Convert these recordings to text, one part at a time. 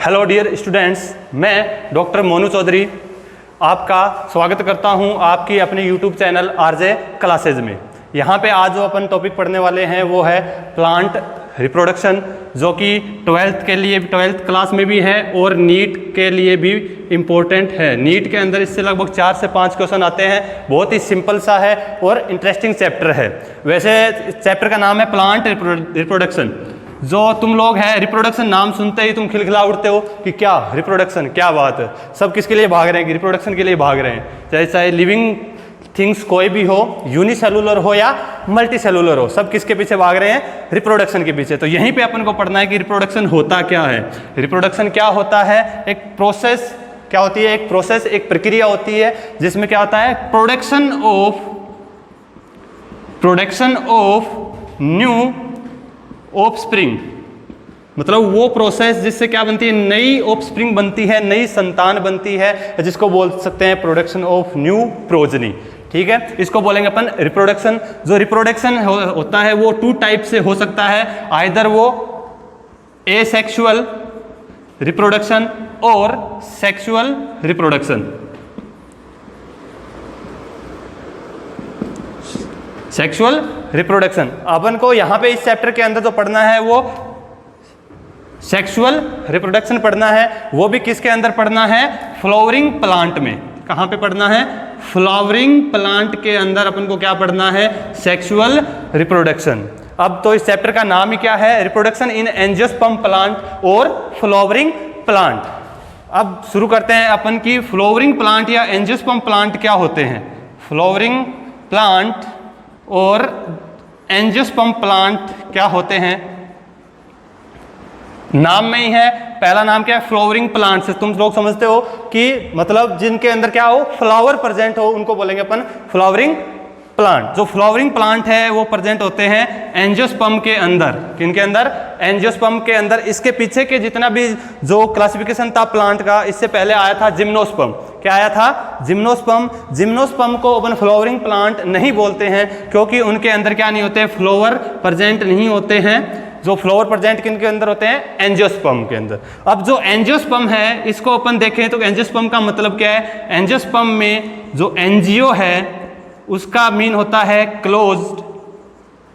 Hello dear students, मैं doctor Monu Chaudhary आपका स्वागत करता हूं आपकी अपने यूट्यूब चैनल आरजे क्लासेज में। यहां पे आज जो अपन टॉपिक पढ़ने वाले हैं वो है प्लांट रिप्रोडक्शन, जो कि 12th क्लास में भी है और नीट के लिए भी इम्पोर्टेंट है। नीट के अंदर इससे लगभग 4 से 5 क्वेश्चन आते हैं। बहुत ही सिंपल सा है और इंटरेस्टिंग चैप्टर है। वैसे चैप्टर का नाम है प्लांट रिप्रोडक्शन। जो तुम लोग हैं रिप्रोडक्शन नाम सुनते ही तुम खिलखिला उठते हो कि क्या रिप्रोडक्शन, क्या बात है। सब किसके लिए भाग रहे हैं कि रिप्रोडक्शन के लिए भाग रहे हैं। चाहे लिविंग थिंग्स कोई भी हो, यूनिसेलुलर हो या मल्टी सेलुलर हो, सब किसके पीछे भाग रहे हैं? रिप्रोडक्शन के पीछे। तो यहीं पे अपन को पढ़ना है कि रिप्रोडक्शन होता क्या है। रिप्रोडक्शन क्या होता है? एक प्रोसेस क्या होती है? एक प्रोसेस, एक प्रक्रिया होती है जिसमें क्या होता है? प्रोडक्शन ऑफ न्यू ऑफस्प्रिंग, मतलब वो प्रोसेस जिससे क्या बनती है? नई ऑफस्प्रिंग बनती है, नई संतान बनती है, जिसको बोल सकते हैं प्रोडक्शन ऑफ न्यू प्रोजनी। ठीक है, इसको बोलेंगे अपन रिप्रोडक्शन। जो रिप्रोडक्शन होता है वो 2 टाइप से हो सकता है, आइदर वो एसेक्सुअल रिप्रोडक्शन और सेक्सुअल रिप्रोडक्शन। सेक्सुअल रिप्रोडक्शन अपन को यहाँ पे इस चैप्टर के अंदर जो पढ़ना है वो सेक्सुअल रिप्रोडक्शन पढ़ना है। वो भी किसके अंदर पढ़ना है? फ्लावरिंग प्लांट में। कहाँ पे पढ़ना है? फ्लावरिंग प्लांट के अंदर अपन को क्या पढ़ना है? Sexual reproduction. अब तो इस चैप्टर का नाम ही क्या है? रिप्रोडक्शन इन एंजियोस्पर्म प्लांट और फ्लावरिंग प्लांट। अब शुरू करते हैं अपन की फ्लावरिंग प्लांट या एंजियोस्पर्म प्लांट क्या होते हैं। फ्लावरिंग प्लांट और एंजियोस्पर्म प्लांट क्या होते हैं? नाम में ही है। पहला नाम क्या है? फ्लावरिंग प्लांट से तुम लोग समझते हो कि मतलब जिनके अंदर क्या हो? फ्लावर प्रेजेंट हो, उनको बोलेंगे अपन फ्लावरिंग प्लांट। जो फ्लावरिंग प्लांट है वो प्रेजेंट होते हैं एंजियोस्पर्म के अंदर। किनके अंदर? एंजियोस्पर्म के अंदर। इसके पीछे के जितना भी जो क्लासिफिकेशन था प्लांट का, इससे पहले आया था जिम्नोस्पर्म। क्या आया था? जिम्नोस्पर्म। जिम्नोस्पर्म को अपन फ्लावरिंग प्लांट नहीं बोलते हैं क्योंकि उनके अंदर क्या नहीं होते? फ्लावर प्रेजेंट नहीं होते हैं। जो फ्लावर प्रेजेंट किनके अंदर होते हैं? एंजियोस्पर्म के अंदर। अब जो एंजियोस्पर्म है इसको अपन देखें तो एंजियोस्पर्म का मतलब क्या है? एंजियोस्पर्म में जो एंजियो है उसका मीन होता है क्लोज्ड,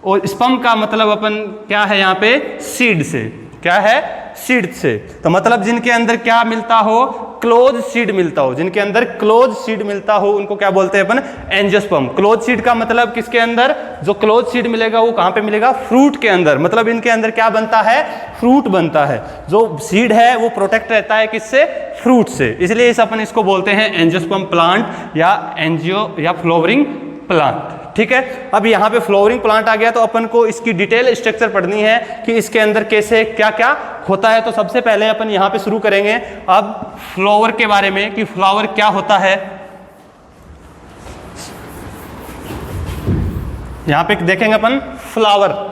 और स्पर्म का मतलब अपन क्या है यहाँ पे? सीड से। क्या है? सीड से। तो मतलब जिनके अंदर क्या मिलता हो? क्लोज सीड मिलता हो। जिनके अंदर क्लोज सीड मिलता हो उनको क्या बोलते हैं अपन? एंजियोस्पर्म। क्लोज सीड का मतलब किसके अंदर? जो क्लोज सीड मिलेगा वो कहाँ पे मिलेगा? फ्रूट के अंदर। मतलब इनके अंदर क्या बनता है? फ्रूट बनता है। जो सीड है वो प्रोटेक्ट रहता है किससे? फ्रूट से। इसलिए अपन इसको बोलते हैं एंजियोस्पर्म प्लांट या एंजियो या फ्लावरिंग प्लांट। ठीक है, अब यहाँ पे फ्लावरिंग प्लांट आ गया तो अपन को इसकी डिटेल स्ट्रक्चर पढ़नी है कि इसके अंदर कैसे क्या क्या होता है। तो सबसे पहले अपन यहाँ पे शुरू करेंगे अब फ्लावर के बारे में कि फ्लावर क्या होता है। यहाँ पे देखेंगे अपन फ्लावर।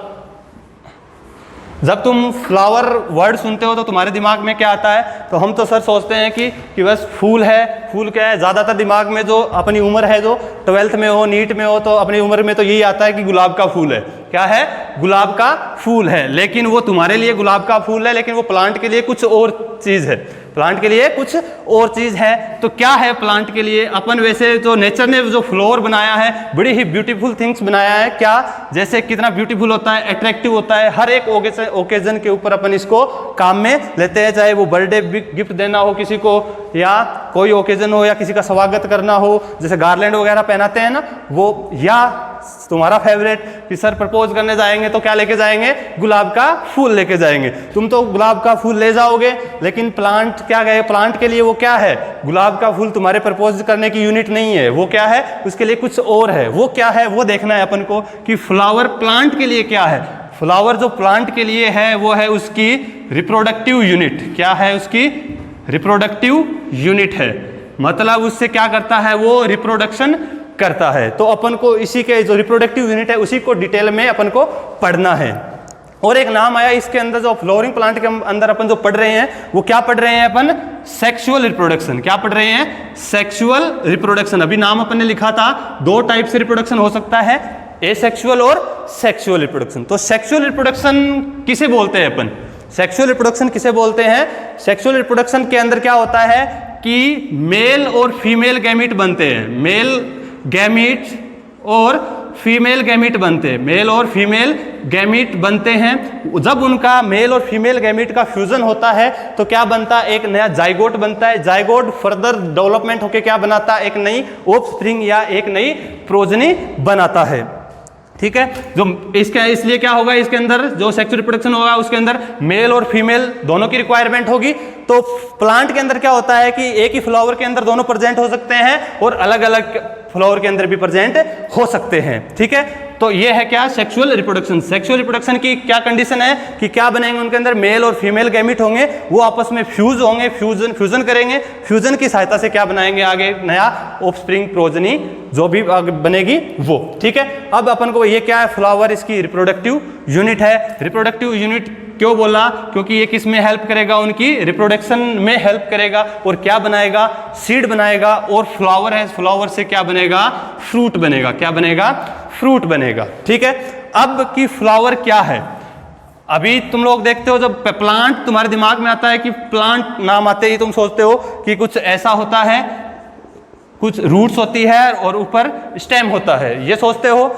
जब तुम फ्लावर वर्ड सुनते हो तो तुम्हारे दिमाग में क्या आता है? तो हम तो सर सोचते हैं कि बस फूल है। फूल क्या है? ज़्यादातर दिमाग में जो अपनी उम्र है, जो 12th में हो, नीट में हो, तो अपनी उम्र में तो यही आता है कि गुलाब का फूल है। क्या है? गुलाब का फूल है। लेकिन वो तुम्हारे लिए गुलाब का फूल है, लेकिन वो प्लांट के लिए कुछ और चीज़ है। प्लांट के लिए कुछ और चीज़ है। तो क्या है प्लांट के लिए? अपन वैसे तो नेचर ने जो फ्लावर बनाया है बड़ी ही ब्यूटीफुल थिंग्स बनाया है। क्या? जैसे कितना ब्यूटीफुल होता है, अट्रैक्टिव होता है। हर एक ओकेजन के ऊपर अपन इसको काम में लेते हैं। चाहे वो बर्थडे गिफ्ट देना हो किसी को, या कोई ओकेजन हो, या किसी का स्वागत करना हो, जैसे गार्लैंड वगैरह पहनाते हैं ना वो, या तुम्हारा फेवरेट कि सर प्रपोज करने जाएंगे तो क्या लेके जाएंगे? गुलाब का फूल लेके जाएंगे। तुम तो गुलाब का फूल ले जाओगे, लेकिन प्लांट क्या गए? प्लांट के लिए वो क्या है? गुलाब का फूल तुम्हारे प्रपोज करने की यूनिट नहीं है। वो क्या है? उसके लिए कुछ और है। वो क्या है? वो देखना है अपन को कि फ्लावर प्लांट के लिए क्या है। फ्लावर जो प्लांट के लिए है वो है उसकी रिप्रोडक्टिव यूनिट। क्या है? उसकी रिप्रोडक्टिव यूनिट है। मतलब उससे क्या करता है? वो रिप्रोडक्शन करता है। तो अपन को इसी के जो रिप्रोडक्टिव यूनिट है उसी को डिटेल में अपन को पढ़ना है। और एक नाम आया इसके अंदर, जो फ्लावरिंग प्लांट के अंदर अपन जो पढ़ रहे हैं वो क्या पढ़ रहे हैं अपन? Sexual reproduction. क्या पढ़ रहे हैं? Sexual reproduction. अभी नाम अपन ने लिखा था, 2 टाइप से रिप्रोडक्शन हो सकता है, एसेक्सुअल और सेक्सुअल रिप्रोडक्शन। तो सेक्सुअल रिप्रोडक्शन किसे बोलते हैं अपन? सेक्सुअल रिप्रोडक्शन किसे बोलते हैं? सेक्सुअल रिप्रोडक्शन के अंदर क्या होता है कि मेल और फीमेल गैमीट बनते हैं, मेल गैमीट और फीमेल गैमीट बनते हैं, मेल और फीमेल गैमीट बनते हैं। जब उनका मेल और फीमेल गैमीट का फ्यूजन होता है तो क्या बनता है? एक नया जाइगोट बनता है। जाइगोट फर्दर डेवलपमेंट होकर क्या बनाता है? एक नई ऑफस्प्रिंग या एक नई प्रोजनी बनाता है। ठीक है, जो इसके इसलिए क्या होगा, इसके अंदर जो सेक्सुअल रिप्रोडक्शन होगा उसके अंदर मेल और फीमेल दोनों की रिक्वायरमेंट होगी। तो प्लांट के अंदर क्या होता है कि एक ही फ्लावर के अंदर दोनों प्रेजेंट हो सकते हैं और अलग अलग फ्लावर के अंदर भी प्रेजेंट हो सकते हैं। ठीक है, तो ये है क्या? Sexual reproduction. सेक्सुअल रिप्रोडक्शन की क्या कंडीशन है कि क्या बनेंगे? उनके अंदर मेल और फीमेल गैमीट होंगे, वो आपस में फ्यूज होंगे, फ्यूजन करेंगे। फ्यूजन की सहायता से क्या बनाएंगे? आगे नया ऑफस्प्रिंग प्रोजनी जो भी बनेगी वो। ठीक है, अब अपन को ये क्या है? फ्लावर इसकी रिप्रोडक्टिव यूनिट है। रिप्रोडक्टिव यूनिट क्यों बोला? क्योंकि ये किस में हेल्प करेगा? उनकी रिप्रोडक्शन में हेल्प करेगा। और क्या बनाएगा? सीड बनाएगा। और फ्लावर है, फ्लावर से क्या बनेगा? फ्रूट बनेगा। क्या बनेगा? फ्रूट बनेगा। ठीक है, अब की फ्लावर क्या है? अभी तुम लोग देखते हो जब प्लांट तुम्हारे दिमाग में आता है कि प्लांट नाम आते ही तुम सोचते हो कि कुछ ऐसा होता है, कुछ रूट्स होती है और ऊपर स्टेम होता है, ये सोचते हो।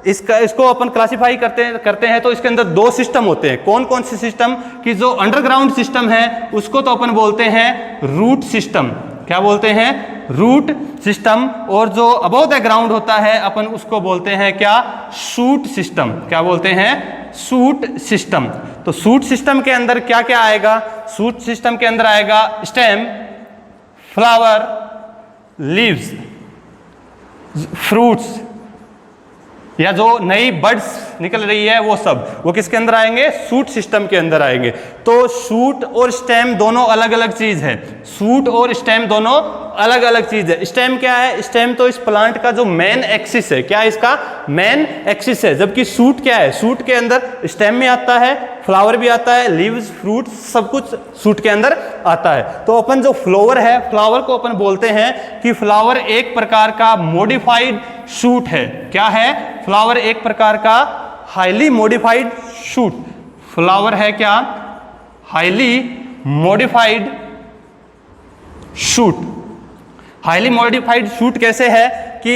इसको अपन क्लासिफाई करते हैं तो इसके अंदर दो सिस्टम होते हैं। कौन कौन से सिस्टम? कि जो अंडरग्राउंड सिस्टम है उसको तो अपन बोलते हैं रूट सिस्टम। क्या बोलते हैं? Route system. और जो अबव द ग्राउंड होता है अपन उसको बोलते हैं क्या? Shoot system. क्या बोलते हैं? Shoot system. तो शूट सिस्टम के अंदर क्या क्या आएगा? शूट सिस्टम के अंदर आएगा स्टेम, फ्लावर, लीव्स, फ्रूट्स, या जो नई बड्स निकल रही है वो सब, वो किसके अंदर आएंगे? शूट सिस्टम के अंदर आएंगे। तो शूट और स्टेम दोनों अलग अलग चीज है। शूट और स्टेम दोनों अलग अलग चीज है। स्टेम क्या है? स्टेम तो इस प्लांट का जो मेन एक्सिस है। क्या है इसका? मेन एक्सिस है। जबकि शूट क्या है? शूट के अंदर स्टेम में आता है, फ्लावर भी आता है, लीव्स, फ्रूट, सब कुछ शूट के अंदर आता है। तो अपन जो फ्लावर है, फ्लावर को अपन बोलते हैं कि फ्लावर एक प्रकार का मॉडिफाइड शूट है। क्या है? फ्लावर एक प्रकार का हाईली मॉडिफाइड शूट। फ्लावर है क्या? Highly modified shoot. Highly modified shoot कैसे है कि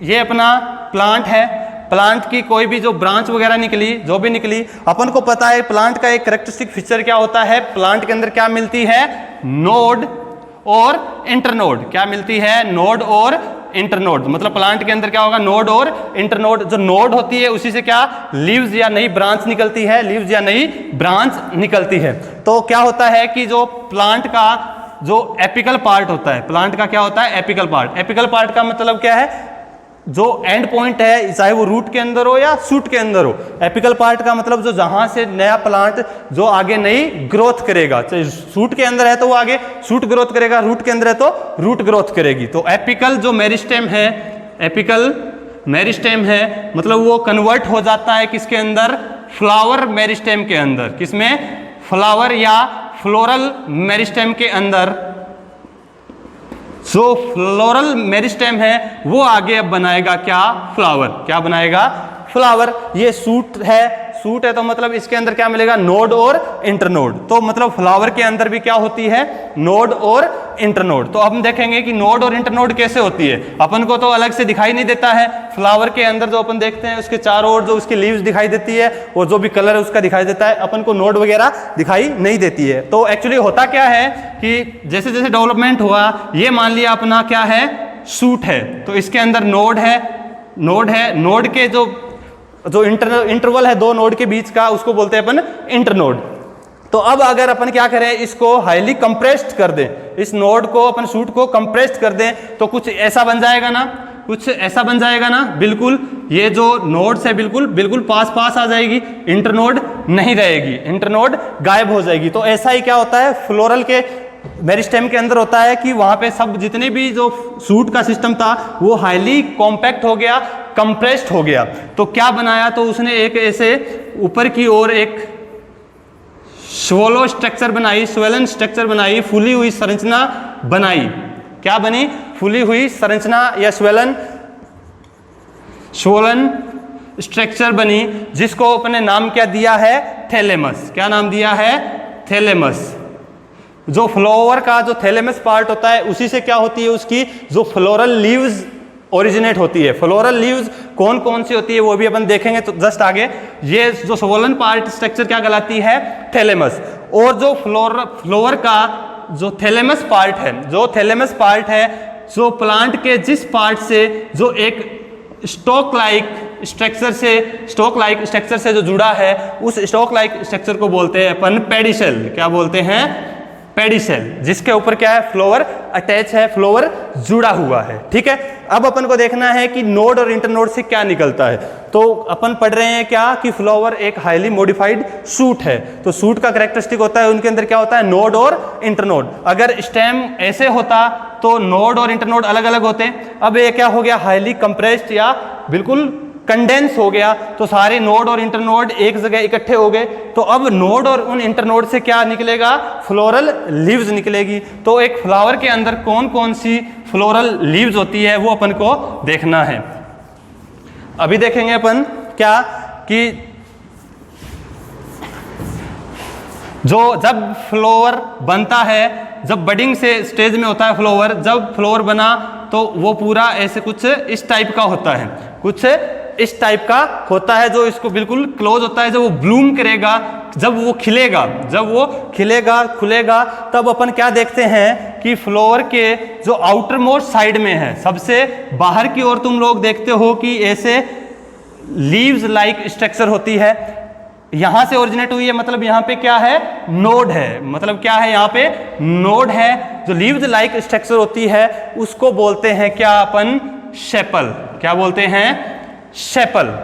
ये अपना प्लांट है, प्लांट की कोई भी जो ब्रांच वगैरह निकली, जो भी निकली, अपन को पता है प्लांट का एक कैरेक्टरिस्टिक फीचर क्या होता है? प्लांट के अंदर क्या मिलती है? नोड और इंटरनोड। क्या मिलती है? नोड और इंटरनोड। मतलब प्लांट के अंदर क्या होगा? नोड और इंटरनोड। जो नोड होती है उसी से क्या? लीव्स या नई ब्रांच निकलती है, लीव्स या नई ब्रांच निकलती है। तो क्या होता है कि जो प्लांट का जो एपिकल पार्ट होता है, प्लांट का क्या होता है? Apical part. एपिकल पार्ट का मतलब क्या है? जो एंड पॉइंट है, चाहे वो रूट के अंदर हो या शूट के अंदर हो। एपिकल पार्ट का मतलब जो जहां से नया प्लांट जो आगे नई ग्रोथ करेगा, चाहे शूट के अंदर है तो वो आगे शूट ग्रोथ करेगा, रूट के अंदर है तो रूट ग्रोथ करेगी। तो एपिकल जो मेरिस्टेम है, एपिकल मेरिस्टेम है, मतलब वो कन्वर्ट हो जाता है किसके अंदर? फ्लावर मेरिस्टेम के अंदर। किसमें? फ्लावर या फ्लोरल मेरिस्टेम के अंदर। जो फ्लोरल मेरिस्टेम है वो आगे अब बनाएगा क्या? फ्लावर। क्या बनाएगा? फ्लावर। ये सूट है, सूट है तो मतलब इसके अंदर क्या मिलेगा? नोड और इंटरनोड। तो मतलब फ्लावर के अंदर भी क्या होती है? नोड और इंटरनोड। तो अब हम देखेंगे कि नोड और इंटरनोड कैसे होती है। अपन को तो अलग से दिखाई नहीं देता है। फ्लावर के अंदर जो अपन देखते हैं उसके चारों ओर जो उसकी लीव्स दिखाई देती है और जो भी कलर है उसका दिखाई देता है, अपन को नोड वगैरह दिखाई नहीं देती है। तो एक्चुअली होता क्या है कि जैसे जैसे डेवलपमेंट हुआ, ये मान लिया अपना क्या है? सूट है, तो इसके अंदर नोड है, नोड है, नोड के जो इंटरवल है दो नोड के बीच का, उसको बोलते हैं अपन इंटरनोड। तो अब अगर अपन क्या करें, इसको हाईली कंप्रेस्ड कर दें, इस नोड को, अपन शूट को कंप्रेस्ड कर दें, तो कुछ ऐसा बन जाएगा ना, कुछ ऐसा बन जाएगा ना। बिल्कुल ये जो नोड्स है बिल्कुल बिल्कुल पास पास आ जाएगी, इंटरनोड नहीं रहेगी, इंटरनोड गायब हो जाएगी। तो ऐसा ही क्या होता है फ्लोरल के मेरिस्टेम के अंदर होता है कि वहां पे सब जितने भी जो शूट का सिस्टम था वो हाईली कॉम्पैक्ट हो गया, कंप्रेस्ड हो गया। तो क्या बनाया, तो उसने एक ऐसे ऊपर की ओर एक स्वोलो स्ट्रक्चर बनाई, स्वेलन स्ट्रक्चर बनाई, फूली हुई संरचना बनाई। क्या बनी? फूली हुई संरचना या स्वोलन स्ट्रक्चर बनी, जिसको अपने नाम क्या दिया है? थैलेमस। क्या नाम दिया है? थैलेमस। जो फ्लावर का जो थैलेमस पार्ट होता है उसी से क्या होती है, उसकी जो फ्लोरल लीव्स ओरिजिनेट होती है। फ्लोरल लीव्स कौन कौन सी होती है वो भी अपन देखेंगे तो जस्ट आगे। ये जो स्वोलन पार्ट स्ट्रक्चर क्या कहलाती है? थैलेमस। और जो फ्लोवर का जो थैलेमस पार्ट है, जो थैलेमस पार्ट है जो प्लांट के जिस पार्ट से जो एक स्टॉक लाइक स्ट्रक्चर से जो जुड़ा है, उस स्टॉक लाइक स्ट्रक्चर को बोलते हैं अपन पेडिसेल। क्या बोलते हैं? पेडिसेल, जिसके ऊपर क्या है? फ्लावर अटैच है, फ्लावर जुड़ा हुआ है। ठीक है, अब अपन को देखना है कि नोड और इंटरनोड से क्या निकलता है। तो अपन पढ़ रहे हैं क्या कि फ्लावर एक हाईली मॉडिफाइड शूट है। तो शूट का कैरेक्टरिस्टिक होता है, उनके अंदर क्या होता है? नोड और इंटरनोड। अगर स्टेम ऐसे होता तो नोड और इंटरनोड अलग अलग होते। अब ये क्या हो गया? हाईली कंप्रेस्ड या बिल्कुल कंडेंस हो गया, तो सारे नोड और इंटरनोड एक जगह इकट्ठे हो गए। तो अब नोड और उन इंटरनोड से क्या निकलेगा? फ्लोरल लीव्स निकलेगी। तो एक फ्लावर के अंदर कौन कौन सी फ्लोरल लीव्स होती है वो अपन को देखना है। अभी देखेंगे अपन क्या कि जब फ्लावर बनता है, जब बडिंग से स्टेज में होता है फ्लावर, जब फ्लावर बना तो वो पूरा ऐसे कुछ इस टाइप का होता है, कुछ इस टाइप का होता है, जो इसको बिल्कुल क्लोज होता है। जब वो ब्लूम करेगा, जब वो खिलेगा खुलेगा, तब अपन क्या देखते हैं कि फ्लावर के जो आउटर मोस्ट साइड में है, सबसे बाहर की ओर तुम लोग देखते हो कि ऐसे लीव्स लाइक स्ट्रक्चर होती है। यहां से ओरिजिनेट हुई है, मतलब यहाँ पे क्या है? नोड है। मतलब क्या है? यहाँ पे नोड है। जो लीव्स लाइक स्ट्रक्चर होती है उसको बोलते हैं क्या अपन? शेपल। क्या बोलते हैं? शेपल।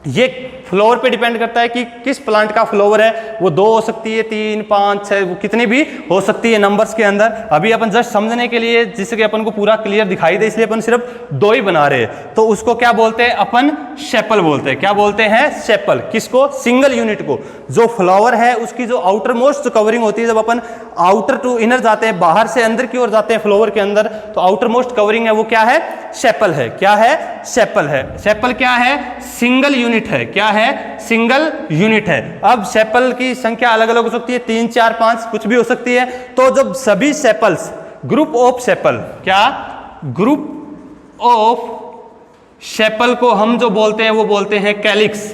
ये फ्लावर पे डिपेंड करता है कि किस प्लांट का फ्लावर है। वो 2 हो सकती है, 3, 5, 6, वो कितनी भी हो सकती है नंबर्स के अंदर। अभी अपन जस्ट समझने के लिए, जिससे कि अपन को पूरा क्लियर दिखाई दे, इसलिए अपन सिर्फ 2 ही बना रहे हैं। तो उसको क्या बोलते हैं? अपन शेपल बोलते हैं। क्या बोलते हैं? शेपल। किसको? सिंगल यूनिट को। जो फ्लावर है उसकी जो आउटर मोस्ट कवरिंग होती है, जब अपन आउटर टू इनर जाते हैं, बाहर से अंदर की ओर जाते हैं फ्लावर के अंदर, तो आउटर मोस्ट कवरिंग है वो क्या है? शेपल है। क्या है? शेपल है। शेपल क्या है? सिंगल यूनिट है। क्या है? सिंगल यूनिट है। अब शेपल की संख्या अलग अलग हो सकती है, 3, 4, 5 कुछ भी हो सकती है। तो जब सभी सेपल्स, ग्रुप ऑफ सेपल, क्या ग्रुप ऑफ शेपल को हम जो बोलते हैं वो बोलते हैं कैलिक्स।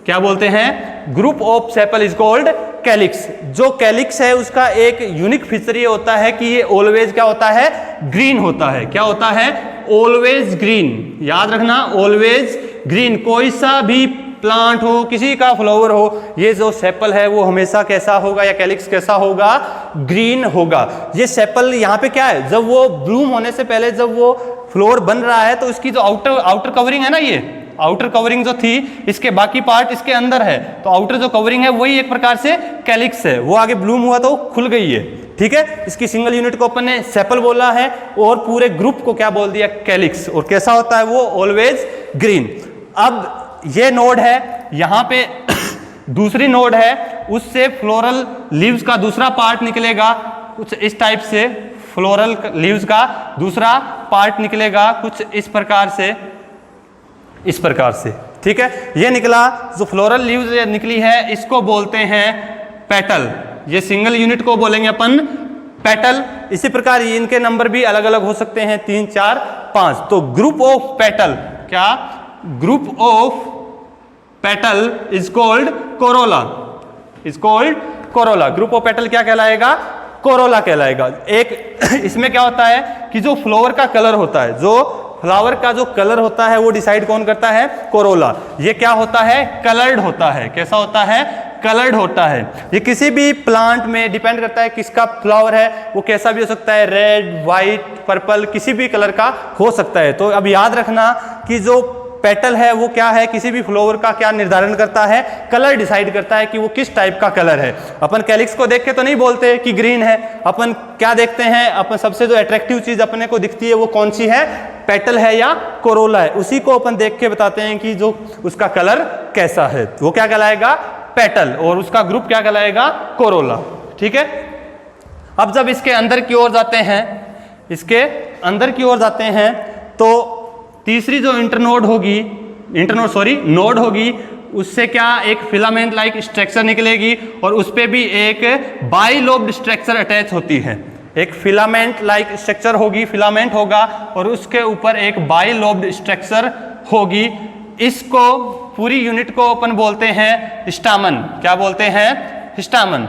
क्या बोलते हैं? Group of sepal is called calyx. जो कैलिक्स है उसका एक यूनिक फीचर ये होता है कि ये ऑलवेज क्या होता है? ग्रीन होता है। क्या होता है? Always green. याद रखना, ऑलवेज ग्रीन। कोई सा भी प्लांट हो, किसी का फ्लावर हो, ये जो सेपल है वो हमेशा कैसा होगा, या कैलिक्स कैसा होगा? ग्रीन होगा। ये सेपल यहाँ पे क्या है? जब वो ब्लूम होने से पहले, जब वो फ्लावर बन रहा है, तो इसकी जो आउटर कवरिंग है ना, ये आउटर कवरिंग जो थी, इसके बाकी पार्ट इसके अंदर है, तो आउटर जो कवरिंग है वही एक प्रकार से कैलिक्स है। वो आगे ब्लूम हुआ तो खुल गई है। ठीक है, इसकी सिंगल यूनिट को अपन ने सेपल बोला है, और पूरे ग्रुप को क्या बोल दिया? कैलिक्स। और कैसा होता है वो? Always green. अब ये नोड है, यहाँ पे दूसरी नोड है, उससे फ्लोरल लीव्स का दूसरा पार्ट निकलेगा कुछ इस टाइप से। फ्लोरल लीव्स का दूसरा पार्ट निकलेगा कुछ इस प्रकार से, इस प्रकार से। ठीक है, ये निकला। जो फ्लोरल लीव्स निकली है इसको बोलते हैं पेटल। ये सिंगल यूनिट को बोलेंगे अपन पेटल। इसी प्रकार इनके नंबर भी अलग अलग हो सकते हैं, 3, 4, 5। तो ग्रुप ऑफ पेटल, क्या? Group of petal is called Corolla. Is called Corolla. Group of petal क्या कहलाएगा? कोरोला कहलाएगा। एक इसमें क्या होता है कि जो फ्लावर का कलर होता है, जो फ्लावर का जो कलर होता है वो डिसाइड कौन करता है? कोरोला। ये क्या होता है? कलर्ड होता है। कैसा होता है? कलर्ड होता है। ये किसी भी प्लांट में डिपेंड करता है किसका फ्लावर है, वो कैसा भी हो सकता है, रेड, व्हाइट, पर्पल, किसी भी कलर का हो सकता है। तो अब याद रखना कि जो पेटल है वो क्या है? किसी भी फ्लावर का क्या निर्धारण करता है? कलर डिसाइड करता है कि वो किस टाइप का कलर है। अपन कैलिक्स को देख के तो नहीं बोलते कि ग्रीन है। अपन क्या देखते हैं? अपन सबसे जो अट्रैक्टिव चीज अपने को दिखती है वो कौन सी है? पेटल है या कोरोला है। उसी को अपन देख के बताते हैं कि जो उसका कलर कैसा है, वो क्या कहलाएगा? पेटल। और उसका ग्रुप क्या कहलाएगा? कोरोला। ठीक है, अब जब इसके अंदर की ओर जाते हैं, इसके अंदर की ओर जाते हैं, तो तीसरी जो नोड होगी, उससे क्या एक फिलामेंट लाइक स्ट्रक्चर निकलेगी और उस पे भी एक बाइलोब्ड स्ट्रक्चर अटैच होती है। एक फिलामेंट लाइक स्ट्रक्चर होगी, फिलामेंट होगा और उसके ऊपर एक बाइलोब्ड स्ट्रक्चर होगी। इसको पूरी यूनिट को अपन बोलते हैं स्टामन। क्या बोलते हैं? स्टामन।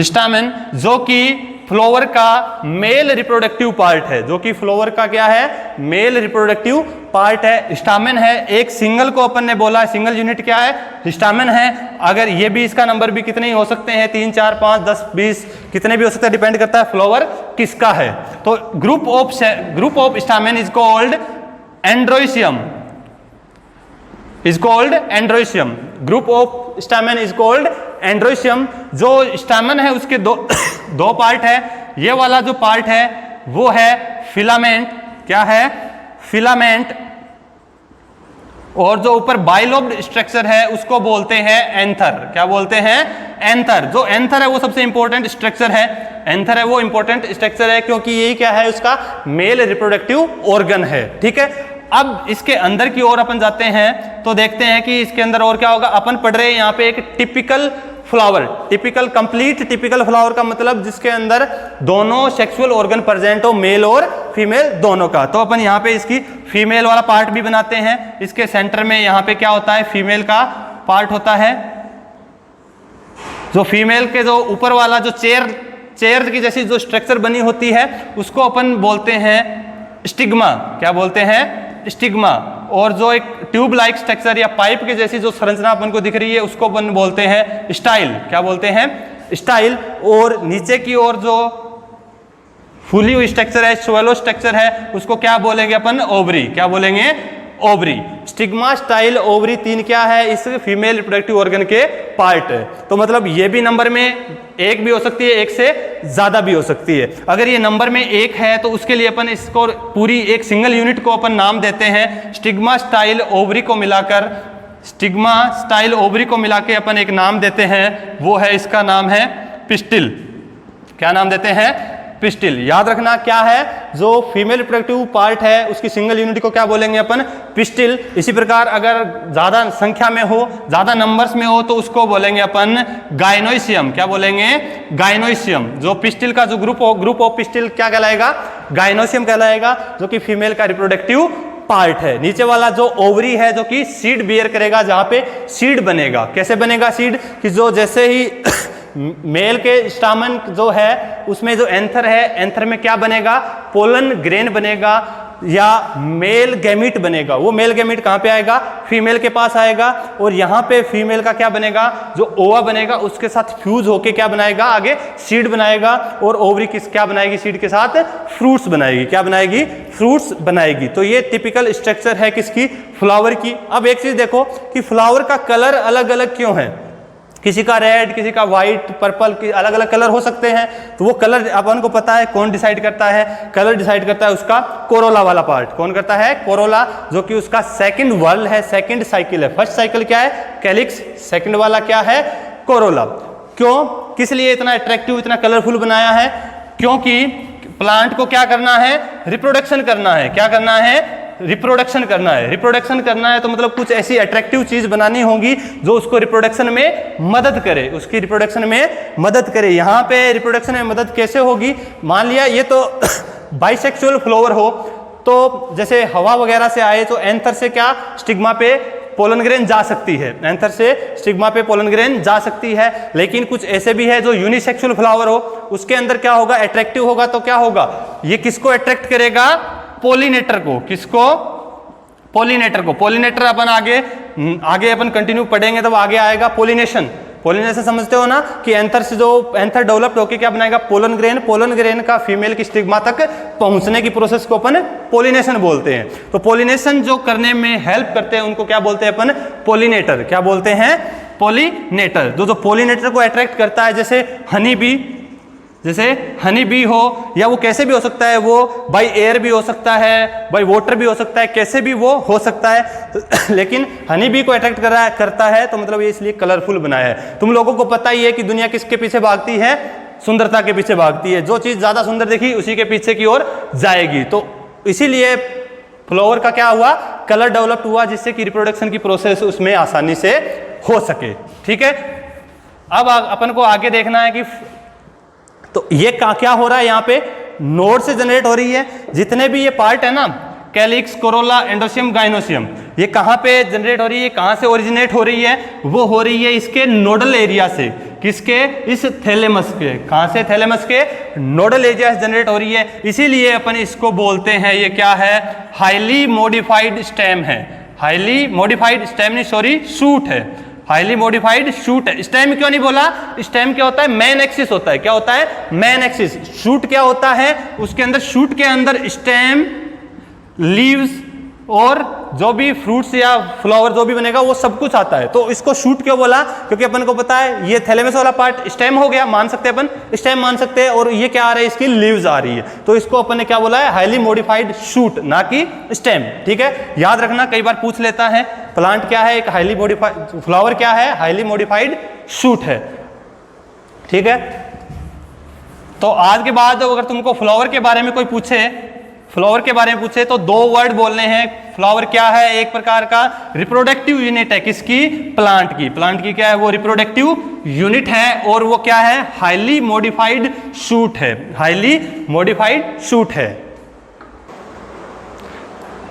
स्टामन जो कि फ्लावर का मेल रिप्रोडक्टिव पार्ट है, जो कि फ्लावर का क्या है? मेल रिप्रोडक्टिव पार्ट है, स्टामेन है। एक सिंगल को अपन ने बोला, सिंगल यूनिट क्या है? स्टामेन है। अगर ये भी इसका नंबर भी कितने ही हो सकते हैं, 3 4 5 10 20 कितने भी हो सकते हैं, डिपेंड करता है फ्लावर किसका है। तो group of stamen is called androecium, is called androecium. Group of stamen is called androecium. जो स्टामेन है उसके दो पार्ट है। ये वाला जो पार्ट है वो है फिलामेंट। क्या है? फिलामेंट। और जो ऊपर बाइलोब्ड स्ट्रक्चर है उसको बोलते हैं एंथर। क्या बोलते हैं? एंथर। जो एंथर है वो सबसे इंपॉर्टेंट स्ट्रक्चर है। एंथर है वो इंपॉर्टेंट स्ट्रक्चर है क्योंकि यही क्या है? उसका मेल रिप्रोडक्टिव ऑर्गन है। ठीक है, अब इसके अंदर की ओर अपन जाते हैं तो देखते हैं कि इसके अंदर और क्या होगा। अपन पढ़ रहे हैं यहाँ पे एक typical flower. Typical, complete typical flower का मतलब जिसके अंदर दोनों सेक्सुअल ऑर्गन प्रेजेंट हो, मेल और फीमेल दोनों का। तो अपन यहाँ पे इसकी फीमेल वाला पार्ट भी बनाते हैं। इसके सेंटर में यहाँ पे क्या होता है? फीमेल का पार्ट होता है। जो फीमेल के जो ऊपर वाला जो चेयर की जैसी जो स्ट्रक्चर बनी होती है उसको अपन बोलते हैं स्टिग्मा। क्या बोलते हैं? स्टिग्मा। और जो एक ट्यूब लाइक स्ट्रक्चर या पाइप के जैसी जो संरचना अपन को दिख रही है उसको अपन बोलते हैं स्टाइल। क्या बोलते हैं? स्टाइल। और नीचे की ओर जो फूली हुई स्ट्रक्चर है, स्वेलो स्ट्रक्चर है, उसको क्या बोलेंगे अपन? ओवरी। क्या बोलेंगे? ओवरी। स्टिग्मा, स्टाइल, ओवरी, तीन क्या है? इस फीमेल रिप्रोडक्टिव ऑर्गन के पार्ट है। तो मतलब ये भी नंबर में एक भी हो सकती है, एक से ज्यादा भी हो सकती है। अगर ये नंबर में एक है तो उसके लिए अपन इसको पूरी एक सिंगल यूनिट को अपन नाम देते हैं स्टिग्मा, स्टाइल, ओवरी को मिलाकर। स्टिग्मा, स्टाइल, ओवरी को मिला के अपन एक नाम देते हैं, वो है, इसका नाम है पिस्टिल। क्या नाम देते हैं? पिस्टिल। याद रखना क्या है? जो फीमेल रिप्रोडक्टिव पार्ट है उसकी सिंगल यूनिट को क्या बोलेंगे अपन? पिस्टिल। इसी प्रकार अगर ज्यादा संख्या में हो, ज्यादा नंबर्स में हो तो उसको बोलेंगे अपन गाइनोइशियम। क्या बोलेंगे? गाइनोइशियम। जो पिस्टिल का जो ग्रुप ऑफ पिस्टिल क्या कहलाएगा? गाइनोइशियम कहलाएगा, जो कि फीमेल का रिप्रोडक्टिव पार्ट है। नीचे वाला जो ओवरी है जो कि सीड बियर करेगा, जहां पे सीड बनेगा। कैसे बनेगा सीड? कि जो जैसे ही मेल के स्टामन जो है उसमें जो एंथर है, एंथर में क्या बनेगा? पोलन ग्रेन बनेगा या मेल गैमीट बनेगा। वो मेल गैमीट कहाँ पे आएगा? फीमेल के पास आएगा। और यहाँ पे फीमेल का क्या बनेगा? जो ओवा बनेगा उसके साथ फ्यूज होके क्या बनाएगा? आगे सीड बनाएगा। और ओवरी क्या बनाएगी? सीड के साथ फ्रूट्स बनाएगी। क्या बनाएगी? फ्रूट्स बनाएगी। तो ये टिपिकल स्ट्रक्चर है किसकी? फ्लावर की। अब एक चीज देखो कि फ्लावर का कलर अलग अलग क्यों है? किसी का रेड, किसी का व्हाइट, पर्पल, अलग अलग कलर हो सकते हैं। तो वो कलर अपन को पता है कौन डिसाइड करता है? कलर डिसाइड करता है उसका कोरोला वाला पार्ट। कौन करता है? कोरोला, जो कि उसका सेकंड वर्ल है, सेकंड साइकिल है। फर्स्ट साइकिल क्या है? कैलिक्स। सेकंड वाला क्या है? कोरोला। क्यों, किस लिए इतना अट्रैक्टिव, इतना कलरफुल बनाया है? क्योंकि प्लांट को क्या करना है? रिप्रोडक्शन करना है। क्या करना है? रिप्रोडक्शन करना है। रिप्रोडक्शन करना है तो मतलब कुछ ऐसी अट्रैक्टिव चीज बनानी होगी जो उसको रिप्रोडक्शन में मदद करे, उसकी रिप्रोडक्शन में मदद करे। यहाँ पे रिप्रोडक्शन में मदद कैसे होगी? मान लिया ये तो बाइसेक्सुअल फ्लावर हो, तो जैसे हवा वगैरह से आए तो एंथर से क्या स्टिग्मा पे पोलन ग्रेन जा सकती है, एंथर से स्टिग्मा पे पोलन ग्रेन जा सकती है। लेकिन कुछ ऐसे भी है जो यूनिसेक्सुअल फ्लावर हो, उसके अंदर क्या होगा? अट्रैक्टिव होगा। तो क्या होगा? ये किसको अट्रैक्ट करेगा? पॉलिनेटर को। किसको? पॉलिनेटर को। पॉलिनेटर अपन आगे अपन कंटिन्यू पढ़ेंगे तब आगे आएगा पॉलिनेशन। पॉलिनेशन समझते हो ना कि एंथर से जो एंथर डेवलप्ड होकर क्या बनाएगा? Pollen grain. पोलन ग्रेन का फीमेल की स्टिग्मा तक पहुंचने की प्रोसेस को अपन पॉलिनेशन बोलते हैं। तो पॉलिनेशन जो करने में हेल्प करते हैं उनको क्या बोलते हैं अपन? पॉलिनेटर। क्या बोलते हैं? पॉलिनेटर। जो पॉलिनेटर को अट्रैक्ट करता है, जैसे हनी बी, जैसे हनी बी हो, या वो कैसे भी हो सकता है, वो बाय एयर भी हो सकता है, बाय वाटर भी हो सकता है, कैसे भी वो हो सकता है। तो लेकिन हनी बी को अट्रैक्ट करता है तो मतलब ये इसलिए कलरफुल बनाया है। तुम लोगों को पता ही है कि दुनिया किसके पीछे भागती है? सुंदरता के पीछे भागती है। जो चीज ज्यादा सुंदर दिखी उसी के पीछे की ओर जाएगी। तो इसीलिए फ्लावर का क्या हुआ, कलर डेवलप हुआ, जिससे कि रिप्रोडक्शन की प्रोसेस उसमें आसानी से हो सके। ठीक है, अब अपन को आगे देखना है कि तो ये क्या हो रहा है, यहाँ पे नोड से जनरेट हो रही है। जितने भी ये पार्ट है ना, कैलिक्स, कोरोला, एंडोसियम, गाइनोसियम, ये कहाँ पे जनरेट हो रही है, कहाँ से ओरिजिनेट हो रही है, वो हो रही है इसके नोडल एरिया से। किसके, इस थैलेमस के। कहाँ से, थैलेमस के नोडल एरिया से जनरेट हो रही है। इसीलिए अपन इसको बोलते हैं, ये क्या है, हाईली मॉडिफाइड स्टेम है। हाईली मॉडिफाइड स्टेम नहीं, सॉरी, शूट है। हाईली मॉडिफाइड शूट है। स्टेम क्यों नहीं बोला, स्टेम क्या होता है, मेन एक्सिस होता है। क्या होता है, मेन एक्सिस। शूट क्या होता है, उसके अंदर, शूट के अंदर स्टेम, लीव्स और जो भी फ्रूट्स या फ्लावर जो भी बनेगा वो सब कुछ आता है। तो इसको शूट क्यों बोला, क्योंकि अपन को पता है ये थैलेमस वाला पार्ट स्टेम हो गया, मान सकते हैं अपन, स्टेम मान सकते हैं, और ये क्या आ रहा है, इसकी लीव्स आ रही है। तो इसको अपन ने क्या बोला है, हाईली मॉडिफाइड शूट, ना कि स्टेम। ठीक है, याद रखना, कई बार पूछ लेता है प्लांट क्या है, एक हाईली मॉडिफाइड, फ्लावर क्या है, हाईली मॉडिफाइड शूट है। ठीक है, तो आज के बाद अगर तुमको फ्लावर के बारे में कोई पूछे, फ्लावर के बारे में पूछे, तो दो वर्ड बोलने हैं। फ्लावर क्या है, एक प्रकार का रिप्रोडक्टिव यूनिट है। किसकी, प्लांट की। प्लांट की क्या है, वो रिप्रोडक्टिव यूनिट है, और वो क्या है, हाईली मॉडिफाइड शूट है। हाईली मॉडिफाइड शूट है।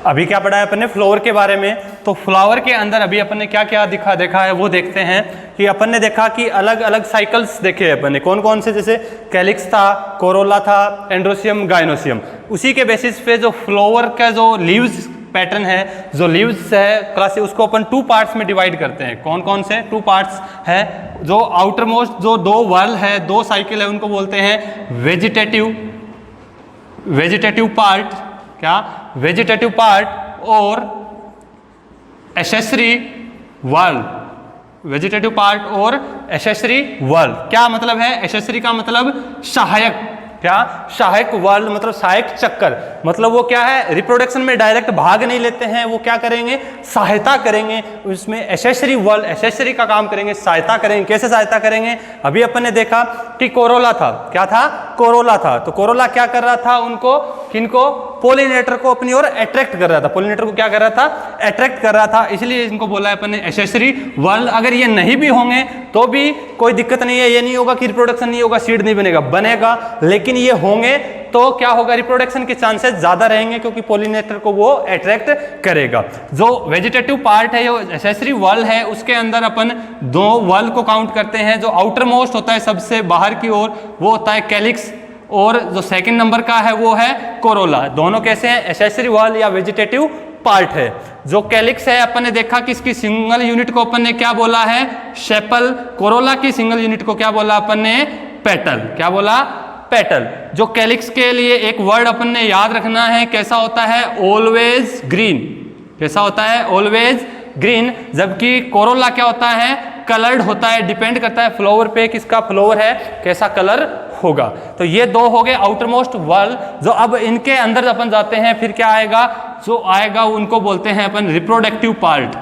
अभी क्या पढ़ा है अपन ने फ्लावर के बारे में, तो फ्लावर के अंदर अभी अपन ने क्या क्या देखा है वो देखते हैं। कि अपन ने देखा कि अलग अलग साइकिल्स देखे अपन ने, कौन कौन से, जैसे कैलिक्स था, कोरोला था, एंड्रोसियम, गाइनोसियम। उसी के बेसिस पे जो फ्लावर का जो लीव्स पैटर्न है, जो लीव्स है क्लास, उसको अपन 2 पार्ट्स में डिवाइड करते हैं। कौन कौन से 2 पार्ट्स है, जो आउटर मोस्ट जो 2 वर्ल है, 2 साइकिल है, उनको बोलते हैं वेजिटेटिव पार्ट। क्या, वेजिटेटिव पार्ट, और एसेसरी वर्ल। वेजिटेटिव पार्ट और एसेसरी वर्ल। क्या मतलब है, एसेसरी का मतलब सहायक। क्या, सहायक वर्ल मतलब सहायक चक्कर। मतलब वो क्या है, रिप्रोडक्शन में डायरेक्ट भाग नहीं लेते हैं, वो क्या करेंगे, सहायता करेंगे उसमें। एसेसरी वर्ल, एसेसरी का काम करेंगे, सहायता करेंगे। कैसे सहायता करेंगे, अभी अपन ने देखा कि कोरोला था। क्या था, कोरोला था। तो कोरोला क्या कर रहा था, उनको, किनको, पोलिनेटर को अपनी ओर अट्रैक्ट कर रहा था। पोलिनेटर को क्या कर रहा था, अट्रैक्ट कर रहा था। इसलिए इनको बोला है अपन ने एसेसरी वर्ल। अगर ये नहीं भी होंगे तो भी कोई दिक्कत नहीं है, ये नहीं होगा कि रिप्रोडक्शन नहीं होगा, सीड नहीं बनेगा, बनेगा। लेकिन ये होंगे तो क्या होगा, रिप्रोडक्शन के चांसेस ज्यादा रहेंगे, क्योंकि पोलिनेटर को वो अट्रैक्ट करेगा। जो वेजिटेटिव पार्ट है, जो एसेसरी वर्ल है, उसके अंदर अपन 2 वर्ल को काउंट करते हैं। जो आउटर मोस्ट होता है सबसे बाहर की ओर, वो होता है कैलिक्स, और जो सेकंड नंबर का है वो है कोरोला। दोनों कैसे हैं, एसेसरी वर्ल या वेजिटेटिव पार्ट है। जो कैलिक्स है, अपन ने देखा कि इसकी सिंगल यूनिट को अपन ने क्या बोला है, सेपल। कोरोला की सिंगल यूनिट को क्या बोला अपन ने, पेटल। क्या बोला, पेटल। जो कैलिक्स के लिए एक वर्ड अपन ने याद रखना है, कैसा होता है, ऑलवेज ग्रीन। कैसा होता है, ऑलवेज ग्रीन। जबकि कोरोला क्या होता है, कलर्ड होता है। डिपेंड करता है फ्लावर पे, किसका फ्लावर है, कैसा कलर होगा। तो ये 2 हो गए आउटर मोस्ट वर्ल। जो अब इनके अंदर अपन जाते हैं, फिर क्या आएगा, जो आएगा उनको बोलते हैं अपन रिप्रोडक्टिव पार्ट,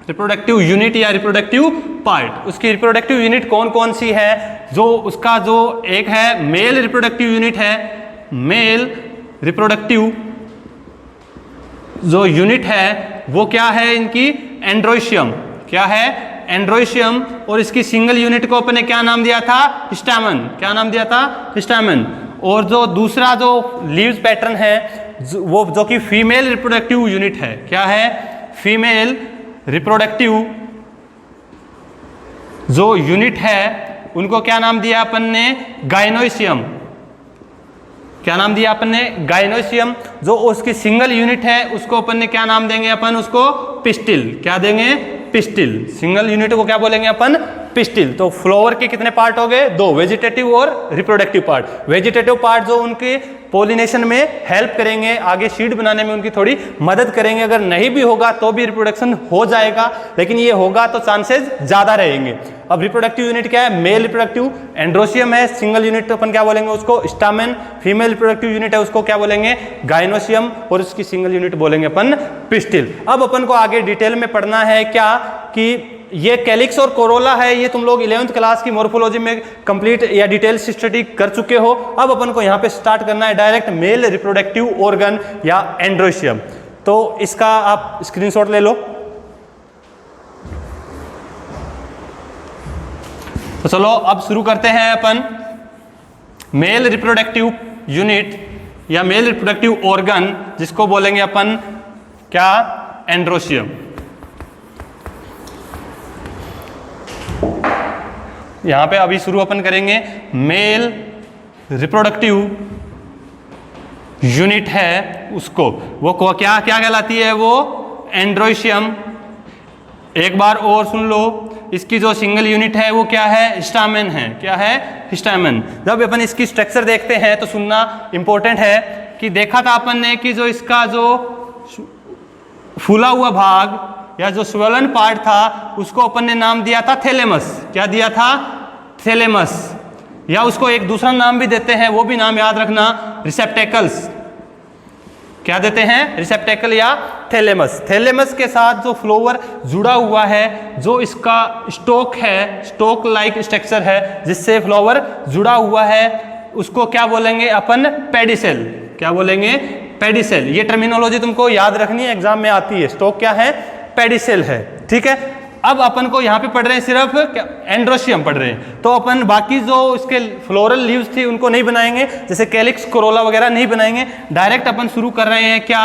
रिप्रोडक्टिव यूनिट या रिप्रोडक्टिव पार्ट। उसकी रिप्रोडक्टिव यूनिट कौन कौन सी है, जो उसका जो एक है मेल रिप्रोडक्टिव यूनिट है। मेल रिप्रोडक्टिव जो यूनिट है वो क्या है, इनकी एंड्रोशियम। क्या है, एंड्रोशियम। और इसकी सिंगल यूनिट को अपने क्या नाम दिया था, स्टैमन। क्या नाम दिया था, स्टैमन। और जो दूसरा जो लीव्स पैटर्न है, वो जो कि फीमेल रिप्रोडक्टिव यूनिट है। क्या है, फीमेल रिप्रोडक्टिव जो यूनिट है, उनको क्या नाम दिया अपन ने, गाइनोसियम। क्या नाम दिया अपन ने, गाइनोसियम। जो उसकी सिंगल यूनिट है, उसको अपन ने क्या नाम देंगे, अपन उसको पिस्टिल। क्या देंगे, पिस्टिल। सिंगल यूनिट को क्या बोलेंगे अपन, पिस्टिल। तो फ्लावर के कितने पार्ट हो गए, 2, वेजिटेटिव और रिप्रोडक्टिव पार्ट। वेजिटेटिव पार्ट जो उनके पोलिनेशन में हेल्प करेंगे, आगे सीड बनाने में उनकी थोड़ी मदद करेंगे। अगर नहीं भी होगा तो भी रिप्रोडक्शन हो जाएगा, लेकिन ये होगा तो चांसेस ज्यादा रहेंगे। अब रिप्रोडक्टिव यूनिट क्या है, मेल रिप्रोडक्टिव। एंड्रोसियम है, सिंगल यूनिट तो अपन क्या बोलेंगे उसको, स्टामेन। फीमेल रिप्रोडक्टिव यूनिट है, उसको क्या बोलेंगे, गाइनोसियम। और उसकी सिंगल यूनिट बोलेंगे अपन पिस्टिल। अब अपन को आगे डिटेल में पढ़ना है क्या, कि ये कैलिक्स और कोरोला है, ये तुम लोग 11th क्लास की मॉर्फोलॉजी में कंप्लीट या डिटेल स्टडी कर चुके हो। अब अपन को यहाँ पे स्टार्ट करना है डायरेक्ट मेल रिप्रोडक्टिव ऑर्गन या एंड्रोशियम। तो इसका आप स्क्रीनशॉट ले लो। तो चलो अब शुरू करते हैं अपन मेल रिप्रोडक्टिव यूनिट या मेल रिप्रोडक्टिव ऑर्गन, जिसको बोलेंगे अपन क्या, एंड्रोशियम। यहां पे अभी शुरू अपन करेंगे, मेल रिप्रोडक्टिव यूनिट है उसको, वो क्या क्या कहलाती है, वो एंड्रोशियम। एक बार और सुन लो, इसकी जो सिंगल यूनिट है वो क्या है, स्टामेन है। क्या है, स्टामेन। जब अपन इसकी स्ट्रक्चर देखते हैं तो सुनना इंपॉर्टेंट है कि देखा था अपन ने कि जो इसका जो फूला हुआ भाग या जो स्वेलन पार्ट था उसको अपन ने नाम दिया था थैलेमस। क्या दिया था, थैलेमस। या उसको एक दूसरा नाम भी देते हैं, वो भी नाम याद रखना, रिसेप्टेकल्स। क्या देते हैं, रिसेप्टेकल या थैलेमस। थैलेमस के साथ जो फ्लोवर जुड़ा हुआ है, जो इसका स्टोक है, स्टोक लाइक स्ट्रक्चर है जिससे फ्लोवर जुड़ा हुआ है, उसको क्या बोलेंगे अपन, पेडिसेल। क्या बोलेंगे, पेडिसेल। ये टर्मिनोलॉजी तुमको याद रखनी है, एग्जाम में आती है। स्टोक क्या है, पेडिसेल है। ठीक है। अब अपन को यहाँ पे पढ़ रहे हैं सिर्फ क्या, एंड्रोशियम पढ़ रहे हैं, तो अपन बाकी जो इसके फ्लोरल लीव्स थी उनको नहीं बनाएंगे, जैसे कैलिक्स, कोरोला वगैरह नहीं बनाएंगे। डायरेक्ट अपन शुरू कर रहे हैं क्या,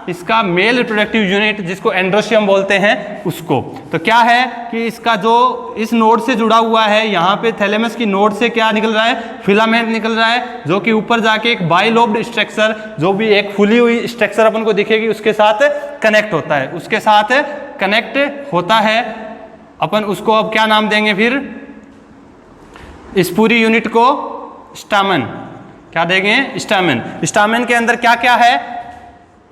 इसका मेल रिप्रोडक्टिव यूनिट जिसको एंड्रोशियम बोलते हैं उसको। तो क्या है कि इसका जो इस नोड से जुड़ा हुआ है, यहाँ पे थैलेमस की नोड से क्या निकल रहा है, फिलामेंट निकल रहा है, जो कि ऊपर जाके एक बाइलोब्ड स्ट्रक्चर, जो भी एक फुली हुई स्ट्रक्चर अपन को दिखेगी, उसके साथ कनेक्ट होता है। उसके साथ कनेक्ट होता है। अपन उसको अब क्या नाम देंगे फिर, इस पूरी यूनिट को स्टामेन। क्या देंगे, स्टामेन। स्टामेन के अंदर क्या क्या है,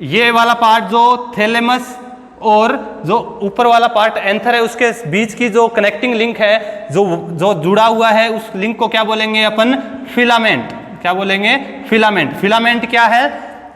ये वाला पार्ट जो थैलेमस और जो ऊपर वाला पार्ट एंथर है, उसके बीच की जो कनेक्टिंग लिंक है, जो जुड़ा हुआ है, उस लिंक को क्या बोलेंगे अपन, फिलामेंट। क्या बोलेंगे, फिलामेंट। फिलामेंट क्या है,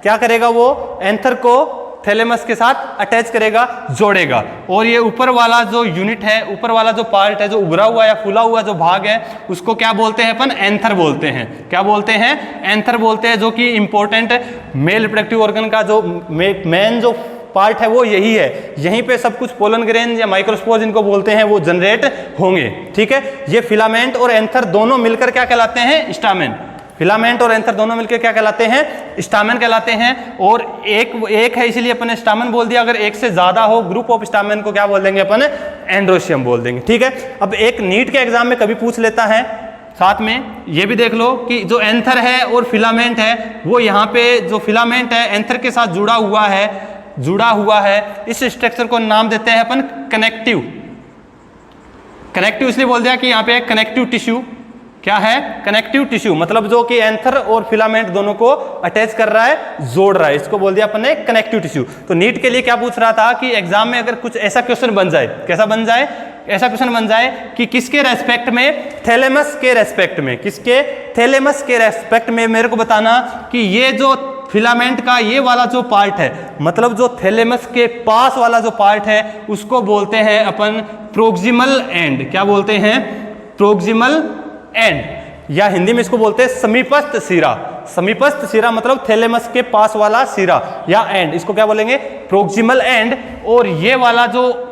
क्या करेगा, वो एंथर को थैलेमस के साथ अटैच करेगा, जोड़ेगा। और ये ऊपर वाला जो यूनिट है, ऊपर वाला जो पार्ट है, जो उभरा हुआ या फूला हुआ जो भाग है, उसको क्या बोलते हैं अपन, एंथर बोलते हैं। क्या बोलते हैं, एंथर बोलते हैं, जो कि इंपॉर्टेंट मेल रिप्रोडक्टिव ऑर्गन का जो मेन जो पार्ट है वो यही है। यहीं पे सब कुछ पोलन ग्रेन या माइक्रोस्पोर जिनको बोलते हैं वो जनरेट होंगे। ठीक है। ये फिलामेंट और एंथर दोनों मिलकर क्या कहलाते हैं, स्टामेन। फिलामेंट और एंथर दोनों मिलकर क्या कहलाते हैं, स्टामेन कहलाते हैं। और एक है इसीलिए अपन ने स्टामेन बोल दिया। अगर एक से ज्यादा हो ग्रुप ऑफ स्टामेन को क्या बोल देंगे अपन, एंड्रोशियम बोल देंगे। ठीक है। अब एक नीट के एग्जाम में कभी पूछ लेता है, साथ में ये भी देख लो कि जो एंथर है और फिलामेंट है, वो यहाँ पे जो फिलामेंट है एंथर के साथ जुड़ा हुआ है, इस स्ट्रक्चर को नाम देते हैं अपन कनेक्टिव। कनेक्टिव इसलिए बोल दिया कि यहाँ पे कनेक्टिव टिश्यू। क्या है, कनेक्टिव टिश्यू, मतलब जो कि एंथर और फिलामेंट दोनों को अटैच कर रहा है, जोड़ रहा है, इसको बोल दिया अपन ने कनेक्टिव टिश्यू। तो नीट के लिए क्या पूछ रहा था कि एग्जाम में अगर कुछ ऐसा क्वेश्चन बन जाए, कैसा बन जाए, ऐसा क्वेश्चन बन जाए कि किसके रेस्पेक्ट में, थैलेमस के रेस्पेक्ट में, किसके, थैलेमस के रेस्पेक्ट में मेरे को बताना कि ये जो फिलामेंट का ये वाला जो पार्ट है, मतलब जो थैलेमस के पास वाला जो पार्ट है, उसको बोलते हैं अपन प्रोक्सिमल एंड। क्या बोलते हैं, प्रोक्सिमल एंड, या हिंदी में इसको बोलते हैं समीपस्थ सिरा। समीपस्थ सिरा मतलब थैलेमस के पास वाला सिरा या एंड, इसको क्या बोलेंगे, प्रोक्सिमल एंड। और ये वाला जो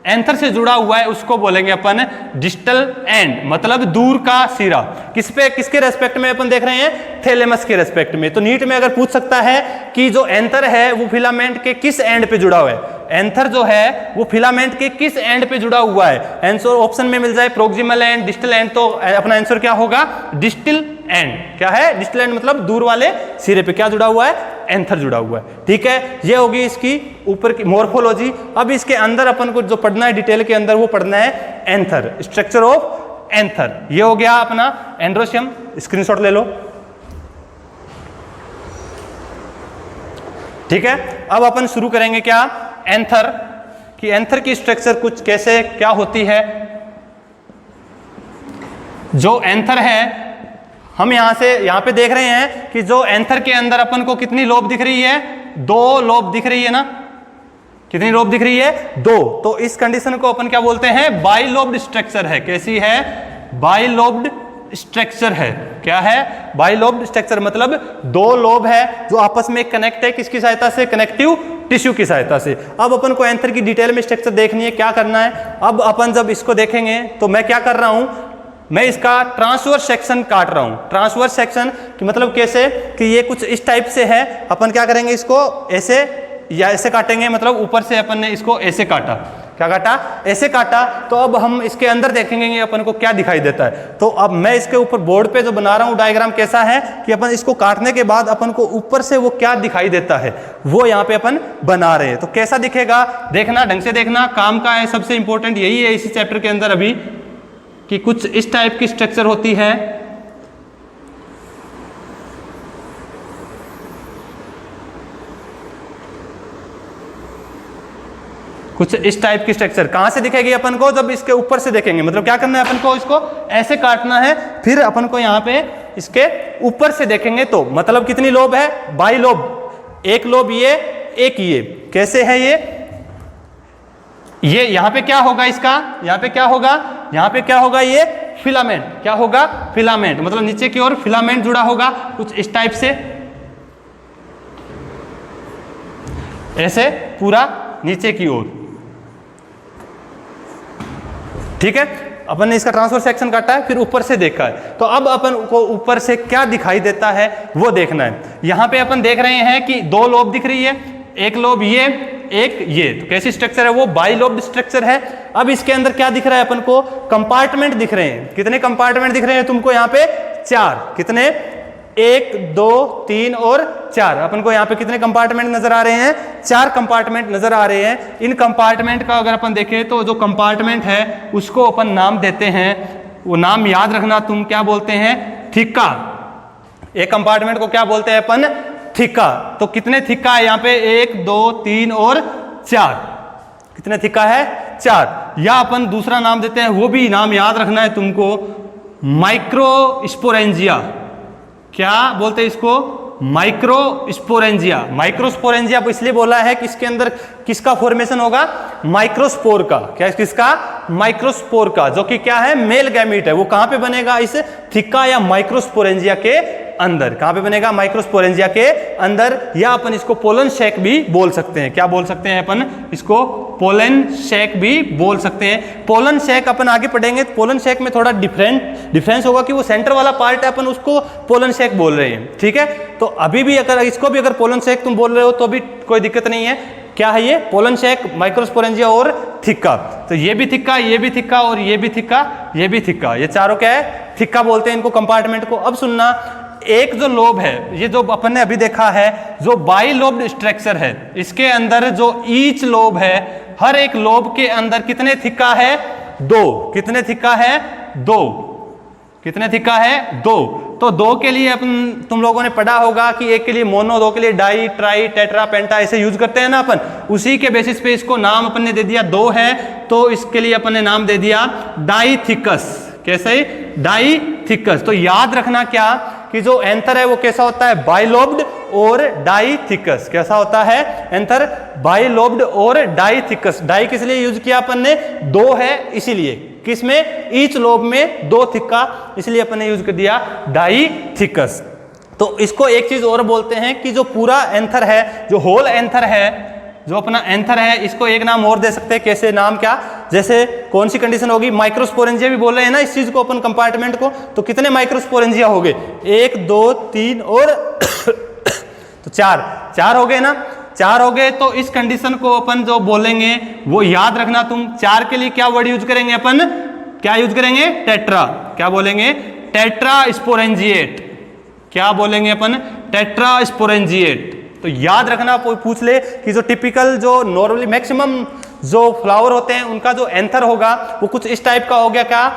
एंथर से जुड़ा हुआ है उसको बोलेंगे अपन डिस्टल एंड, मतलब दूर का सिरा। किसके रेस्पेक्ट में अपन देख रहे हैं, थैलेमस के रेस्पेक्ट में। तो नीट में अगर पूछ सकता है कि जो एंथर है वो फिलामेंट के किस एंड पे जुड़ा हुआ है, एंथर जो है वो फिलामेंट के किस एंड पे जुड़ा हुआ है, आंसर ऑप्शन में मिल जाए प्रोक्सिमल एंड, डिस्टल एंड, तो अपना आंसर क्या होगा, डिस्टल एंड। क्या है, डिस्टल एंड मतलब दूर वाले सिरे पे क्या जुड़ा हुआ है, एंथर जुड़ा हुआ है। ठीक है। ये होगी इसकी ऊपर की मॉर्फोलॉजी। अब इसके अंदर अपन को जो पढ़ना है डिटेल के अंदर, वो पढ़ना है एंथर, स्ट्रक्चर ऑफ एंथर। ये हो गया अपना एंड्रोशियम, स्क्रीनशॉट ले लो। ठीक है। अब अपन शुरू करेंगे क्या, एंथर की। एंथर की स्ट्रक्चर कुछ कैसे क्या होती है। जो एंथर है, हम यहां पे देख रहे हैं कि जो एंथर के अंदर अपन को कितनी लोब दिख रही है, 2 लोब दिख रही है ना। कितनी लोब दिख रही है, 2। तो इस कंडीशन को अपन क्या बोलते हैं, बाइलोब्ड स्ट्रक्चर है। कैसी है, बाइलोब्ड स्ट्रक्चर है। क्या है? बाइलोब्ड स्ट्रक्चर, मतलब दो लोब है जो आपस में कनेक्ट है, किसकी सहायता से? कनेक्टिव टिश्यू की सहायता से। अब अपन को एंथर की डिटेल में स्ट्रक्चर देखनी है, क्या करना है? अब अपन जब इसको देखेंगे तो मैं क्या कर रहा हूं, मैं इसका ट्रांसवर्स सेक्शन काट रहा हूं। ट्रांसवर्स सेक्शन कि मतलब कैसे कि ये कुछ इस टाइप से है, अपन क्या करेंगे इसको ऐसे या ऐसे काटेंगे, मतलब ऊपर से अपन ने इसको ऐसे काटा, क्या काटा? ऐसे काटा। तो अब हम इसके अंदर देखेंगे कि अपन को क्या दिखाई देता है। तो अब मैं इसके ऊपर बोर्ड पे जो बना रहा हूं डायग्राम कैसा है कि अपन इसको काटने के बाद अपन को ऊपर से वो क्या दिखाई देता है वो यहाँ पे अपन बना रहे हैं। तो कैसा दिखेगा देखना, ढंग से देखना, काम का है, सबसे इंपॉर्टेंट यही है इसी चैप्टर के अंदर अभी, कि कुछ इस टाइप की स्ट्रक्चर होती है। कुछ इस टाइप की स्ट्रक्चर कहां से दिखेगी अपन को? जब इसके ऊपर से देखेंगे। मतलब क्या करना है अपन को? इसको ऐसे काटना है, फिर अपन को यहां पे इसके ऊपर से देखेंगे तो मतलब कितनी लोब है? By lobe. एक लोब ये, एक ये। कैसे है ये यहां पे क्या होगा इसका? यहां पे क्या होगा? यहां पे क्या होगा? ये फिलामेंट। क्या होगा? फिलामेंट। मतलब नीचे की ओर फिलामेंट जुड़ा होगा कुछ इस टाइप से, ऐसे पूरा नीचे की ओर। ठीक है, अपन ने इसका ट्रांसफर सेक्शन काटा है, फिर ऊपर से देखा है। तो अब अपन को ऊपर से क्या दिखाई देता है वो देखना है। यहां पे अपन देख रहे हैं कि दो लोब दिख रही है, एक लोब ये, एक ये। तो कैसी स्ट्रक्चर है वो? बाइलोब्ड स्ट्रक्चर है। अब इसके अंदर क्या दिख रहा है अपन को? कंपार्टमेंट दिख रहे हैं। कितने कंपार्टमेंट दिख रहे हैं तुमको यहाँ पे? 4। कितने? 1 2 3 और 4। अपन को यहाँ पे कितने कंपार्टमेंट नजर आ रहे हैं? 4 कंपार्टमेंट नजर आ रहे हैं। इन कंपार्टमेंट का अगर अपन देखें तो जो कंपार्टमेंट है उसको अपन नाम देते हैं, वो नाम याद रखना तुम, क्या बोलते हैं? थिक्का। एक कंपार्टमेंट को क्या बोलते हैं अपन? थिक्का। तो कितने थिक्का है यहाँ पे? 1 2 3 और 4। कितने थिक्का है? 4। या अपन दूसरा नाम देते हैं, वो भी नाम याद रखना है तुमको, माइक्रोस्पोरेंजिया। क्या बोलते हैं इसको? माइक्रोस्पोरेंजिया। माइक्रोस्पोरेंजिया इसलिए बोला है कि इसके अंदर किसका फॉर्मेशन होगा? माइक्रोस्पोर का। क्या? किसका? माइक्रोस्पोर का, जो कि क्या है? मेल गैमीट है। वो कहां पे बनेगा? इस थिक्का या माइक्रोस्पोरेंजिया के अंदर। कहां पे बनेगा? माइक्रोस्पोरेंजिया के अंदर। या अपन इसको पोलन शेक भी बोल सकते हैं। क्या बोल सकते हैं अपन इसको? पोलन शेक भी बोल सकते हैं। पोलन शेक अपन आगे पढ़ेंगे। पोलन शेक में थोड़ा डिफरेंस होगा कि वो सेंटर वाला पार्ट है, अपन उसको पोलन शेक बोल रहे हैं। ठीक है, तो अभी भी अगर इसको भी अगर पोलन शेक तुम बोल रहे हो तो भी कोई दिक्कत नहीं है। क्या है ये? पोलन शेक, माइक्रोस्पोरेंजिया और थिक्का। तो ये भी थिक्का, ये भी थिक्का और ये भी थिक्का, ये भी थिक्का। ये चारों क्या है? थिक्का बोलते हैं इनको, कंपार्टमेंट को। अब सुनना, एक जो लोब है, ये जो अपन ने अभी देखा है, जो बाइलोब्ड स्ट्रक्चर है, इसके अंदर जो ईच लोब है, हर एक लोब के अंदर कितने थिक्का है? 2। कितने थिक्का है? 2। कितने थिक्का है? 2। तो 2 के लिए अपन तुम लोगों ने पढ़ा होगा कि एक के लिए मोनो, 2 के लिए डाई, ट्राई, टेट्रा, पेंटा, ऐसे यूज करते हैं ना अपन। उसी के बेसिस पे इसको नाम अपन ने दे दिया, 2 है तो इसके लिए अपन ने नाम दे दिया डाईथिकस। कैसे? डाईथिकस। तो याद रखना क्या कि जो एंथर है वो कैसा होता है? बाइलोब्ड और डाईथिकस। कैसा होता है एंथर? बाइलोब्ड और डाईथिकस। डाई किस लिए यूज किया अपन ने? 2 है इसीलिए। किसमें? ईच लोब में 2 थिक्का, इसलिए अपन ने यूज कर दिया डाईथिकस। तो इसको एक चीज और बोलते हैं कि जो पूरा एंथर है, जो होल एंथर है, जो अपना एंथर है, इसको एक नाम और दे सकते हैं। कैसे? नाम क्या? जैसे कौन सी कंडीशन होगी? माइक्रोस्पोरेंजिया भी बोल रहे हैं ना इस चीज को अपन, कंपार्टमेंट को। तो कितने माइक्रोस्पोरेंजिया हो गए? 1 2 3 और तो 4 हो गए ना। 4 हो गए तो इस कंडीशन को अपन जो बोलेंगे वो याद रखना तुम। 4 के लिए क्या वर्ड यूज करेंगे अपन? क्या यूज करेंगे? टेट्रा। क्या बोलेंगे? Tetra sporangiate. क्या बोलेंगे अपन? Tetra sporangiate. तो याद रखना, कोई पूछ ले कि जो टिपिकल, जो नॉर्मली मैक्सिमम जो फ्लावर होते हैं उनका जो एंथर होगा वो कुछ इस टाइप का हो गया। क्या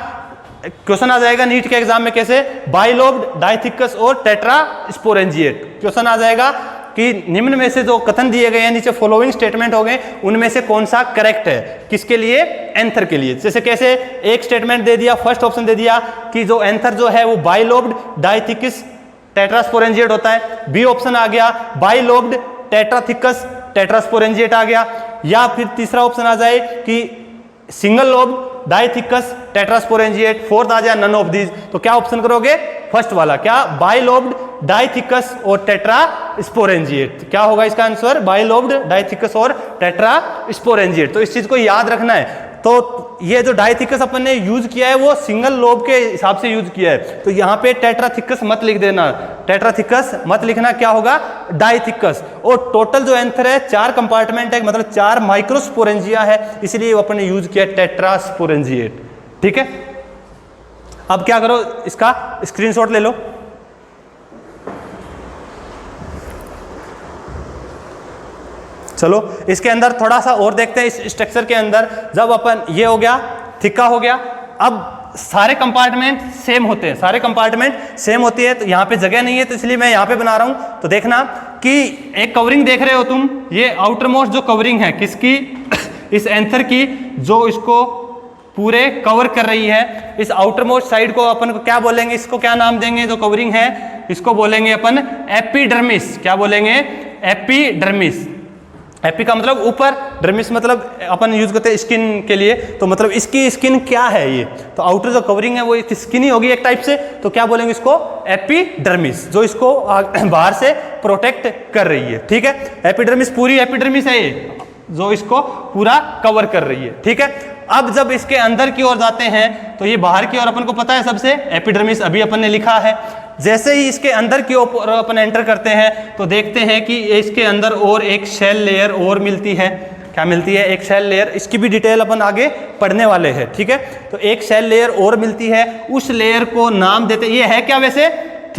क्वेश्चन आ जाएगा नीट के एग्जाम में? कैसे? बाइलोब्ड, डाईथिकस और टेट्रा स्पोरेंजिएट। क्वेश्चन आ जाएगा कि निम्न में से जो कथन दिए गए हैं, नीचे फॉलोइंग स्टेटमेंट हो गए, उनमें से कौन सा करेक्ट है? किसके लिए? एंथर के लिए। जैसे कैसे? एक स्टेटमेंट दे दिया, फर्स्ट ऑप्शन दे दिया कि जो एंथर जो है वो बाइलोब्ड, डाईथिकस, टेट्रास्पोरेंजिएट होता है। बी ऑप्शन आ गया बाइलोब्ड, टेट्राथिकस, टेट्रास्पोरेंजिएट आ गया। या फिर तीसरा ऑप्शन आ जाए कि single lobe, dithecous, tetrasporangiate, fourth आ जाए नन ऑफ दीज, तो क्या ऑप्शन करोगे? फर्स्ट वाला। क्या? बाइलोब्ड, डाइथिकस और टेट्रास्पोरेंजिएट। क्या होगा इसका आंसर? बाइलोब्ड, डाइथिकस और टेट्रास्पोरेंजिएट। तो इस चीज को याद रखना है। तो ये जो डाइथिकस अपन ने यूज किया है वो सिंगल लोब के हिसाब से यूज किया है, तो यहाँ पे टेट्राथिकस मत लिख देना, टेट्राथिकस मत लिखना, क्या होगा? डाइथिकस। और टोटल जो आंसर है 4 कंपार्टमेंट है, मतलब 4 माइक्रोस्पोरेंजिया है, इसलिए अपन ने यूज किया टेट्रास्पोरेंजिएट। ठीक है, अब क्या करो, इसका स्क्रीनशॉट ले लो। चलो इसके अंदर थोड़ा सा और देखते हैं। इस स्ट्रक्चर के अंदर जब अपन, ये हो गया, थिक्का हो गया, अब सारे कंपार्टमेंट सेम होते हैं, सारे कंपार्टमेंट सेम होती है, तो यहाँ पे जगह नहीं है तो इसलिए मैं यहाँ पे बना रहा हूँ। तो देखना कि एक कवरिंग देख रहे हो तुम, ये आउटर मोस्ट जो कवरिंग है किसकी? इस एंथर की, जो इसको पूरे कवर कर रही है। इस आउटर मोस्ट साइड को अपन को क्या बोलेंगे? इसको क्या नाम देंगे? जो कवरिंग है इसको बोलेंगे अपन एपिडर्मिस। क्या बोलेंगे? एपिडर्मिस। एपी का मतलब ऊपर, डर्मिस मतलब अपन यूज करते हैं स्किन के लिए, तो मतलब इसकी स्किन क्या है ये? तो आउटर जो कवरिंग है वो एक स्किन ही होगी एक टाइप से, तो क्या बोलेंगे इसको? एपिडर्मिस, जो इसको बाहर से प्रोटेक्ट कर रही है। ठीक है, एपिडर्मिस, पूरी एपिडर्मिस है ये, जो इसको पूरा कवर कर रही है। ठीक है, अब जब इसके अंदर की ओर जाते हैं तो ये बाहर की ओर अपन को पता है सबसे एपिडर्मिस अभी अपन ने लिखा है। जैसे ही इसके अंदर की ओर अपन एंटर करते हैं तो देखते हैं कि इसके अंदर और एक शेल लेयर और मिलती है। क्या मिलती है? एक शेल लेयर। इसकी भी डिटेल अपन आगे पढ़ने वाले हैं। ठीक है, तो एक शेल लेयर और मिलती है, उस लेयर को नाम देते, ये है क्या वैसे?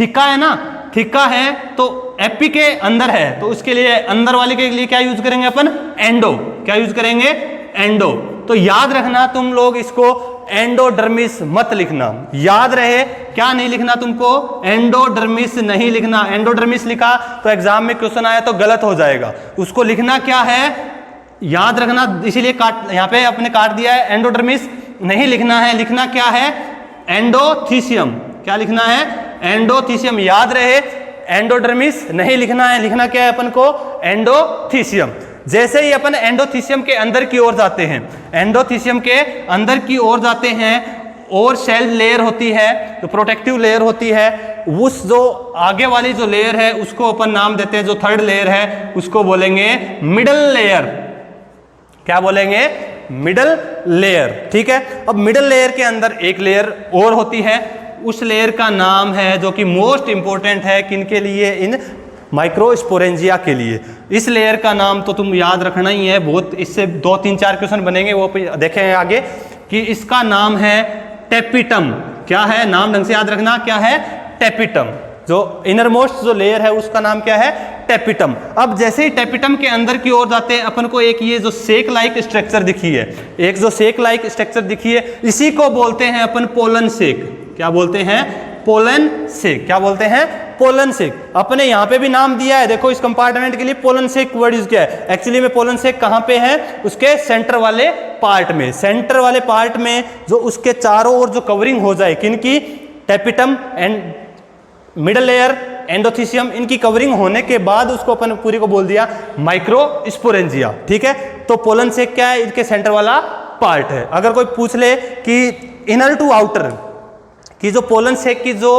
थिक्का है ना, थिक्का है तो एपी के अंदर है, तो उसके लिए अंदर वाले के लिए क्या यूज करेंगे अपन? एंडो। क्या यूज करेंगे? एंडो। तो याद रखना तुम लोग इसको एंडोडर्मिस मत लिखना, याद रहे। क्या नहीं लिखना तुमको? एंडोडर्मिस नहीं लिखना। एंडोडर्मिस लिखा तो एग्जाम में क्वेश्चन आया तो गलत हो जाएगा। उसको लिखना क्या है? याद रखना, इसीलिए काट, यहाँ पे अपने काट दिया है। एंडोडर्मिस नहीं लिखना है, लिखना क्या है? एंडोथीसियम। क्या लिखना है? एंडोथीसियम। याद रहे, एंडोडर्मिस नहीं लिखना है, लिखना क्या है अपन को? एंडोथीसियम। जैसे ही अपन एंडोथीसियम के अंदर की ओर जाते हैं, एंडोथीसियम के अंदर की ओर जाते हैं और सेल लेयर होती है, जो प्रोटेक्टिव लेयर होती है, उस जो आगे वाली जो लेयर है उसको अपन नाम देते हैं, जो थर्ड लेयर है उसको बोलेंगे मिडल लेयर। क्या बोलेंगे? Middle layer. ठीक है, अब मिडल लेयर के अंदर एक लेयर और होती है, उस लेयर का नाम है, जो कि मोस्ट इंपॉर्टेंट है किनके लिए? इन माइक्रोस्पोरेंजिया के लिए। इस लेयर का नाम तो तुम याद रखना ही है, बहुत, इससे 2, 3, 4 क्वेश्चन बनेंगे, वो देखेंगे आगे, कि इसका नाम है टेपिटम। क्या है? नाम ढंग से याद रखना, क्या है? टेपिटम। जो इनर मोस्ट जो लेयर है उसका नाम क्या है? टेपिटम। अब जैसे ही टेपिटम के अंदर की ओर जाते हैं अपन को एक ये जो सेक लाइक स्ट्रक्चर दिखी है, एक जो सेक लाइक स्ट्रक्चर दिखी है, इसी को बोलते हैं अपन पोलन सेक। क्या बोलते हैं? पोलन सेक। क्या बोलते हैं? पोलन सेक। अपने यहाँ पे भी नाम दिया है, देखो इस कंपार्टमेंट के लिए पोलन सेक वर्ड यूज किया है। एक्चुअली में पोलन सेक कहाँ पे है? उसके सेंटर वाले पार्ट में, सेंटर वाले पार्ट में, जो उसके चारों ओर जो कवरिंग हो जाए, किनकी? Tapetum and middle layer, endothecium, इनकी कवरिंग होने के बाद उसको अपन पूरी को बोल दिया माइक्रोस्पोरेंजिया। ठीक है, तो पोलन सेक क्या है? इनके सेंटर वाला पार्ट है। अगर कोई पूछ ले कि इनर टू आउटर कि जो पोलन सेक की जो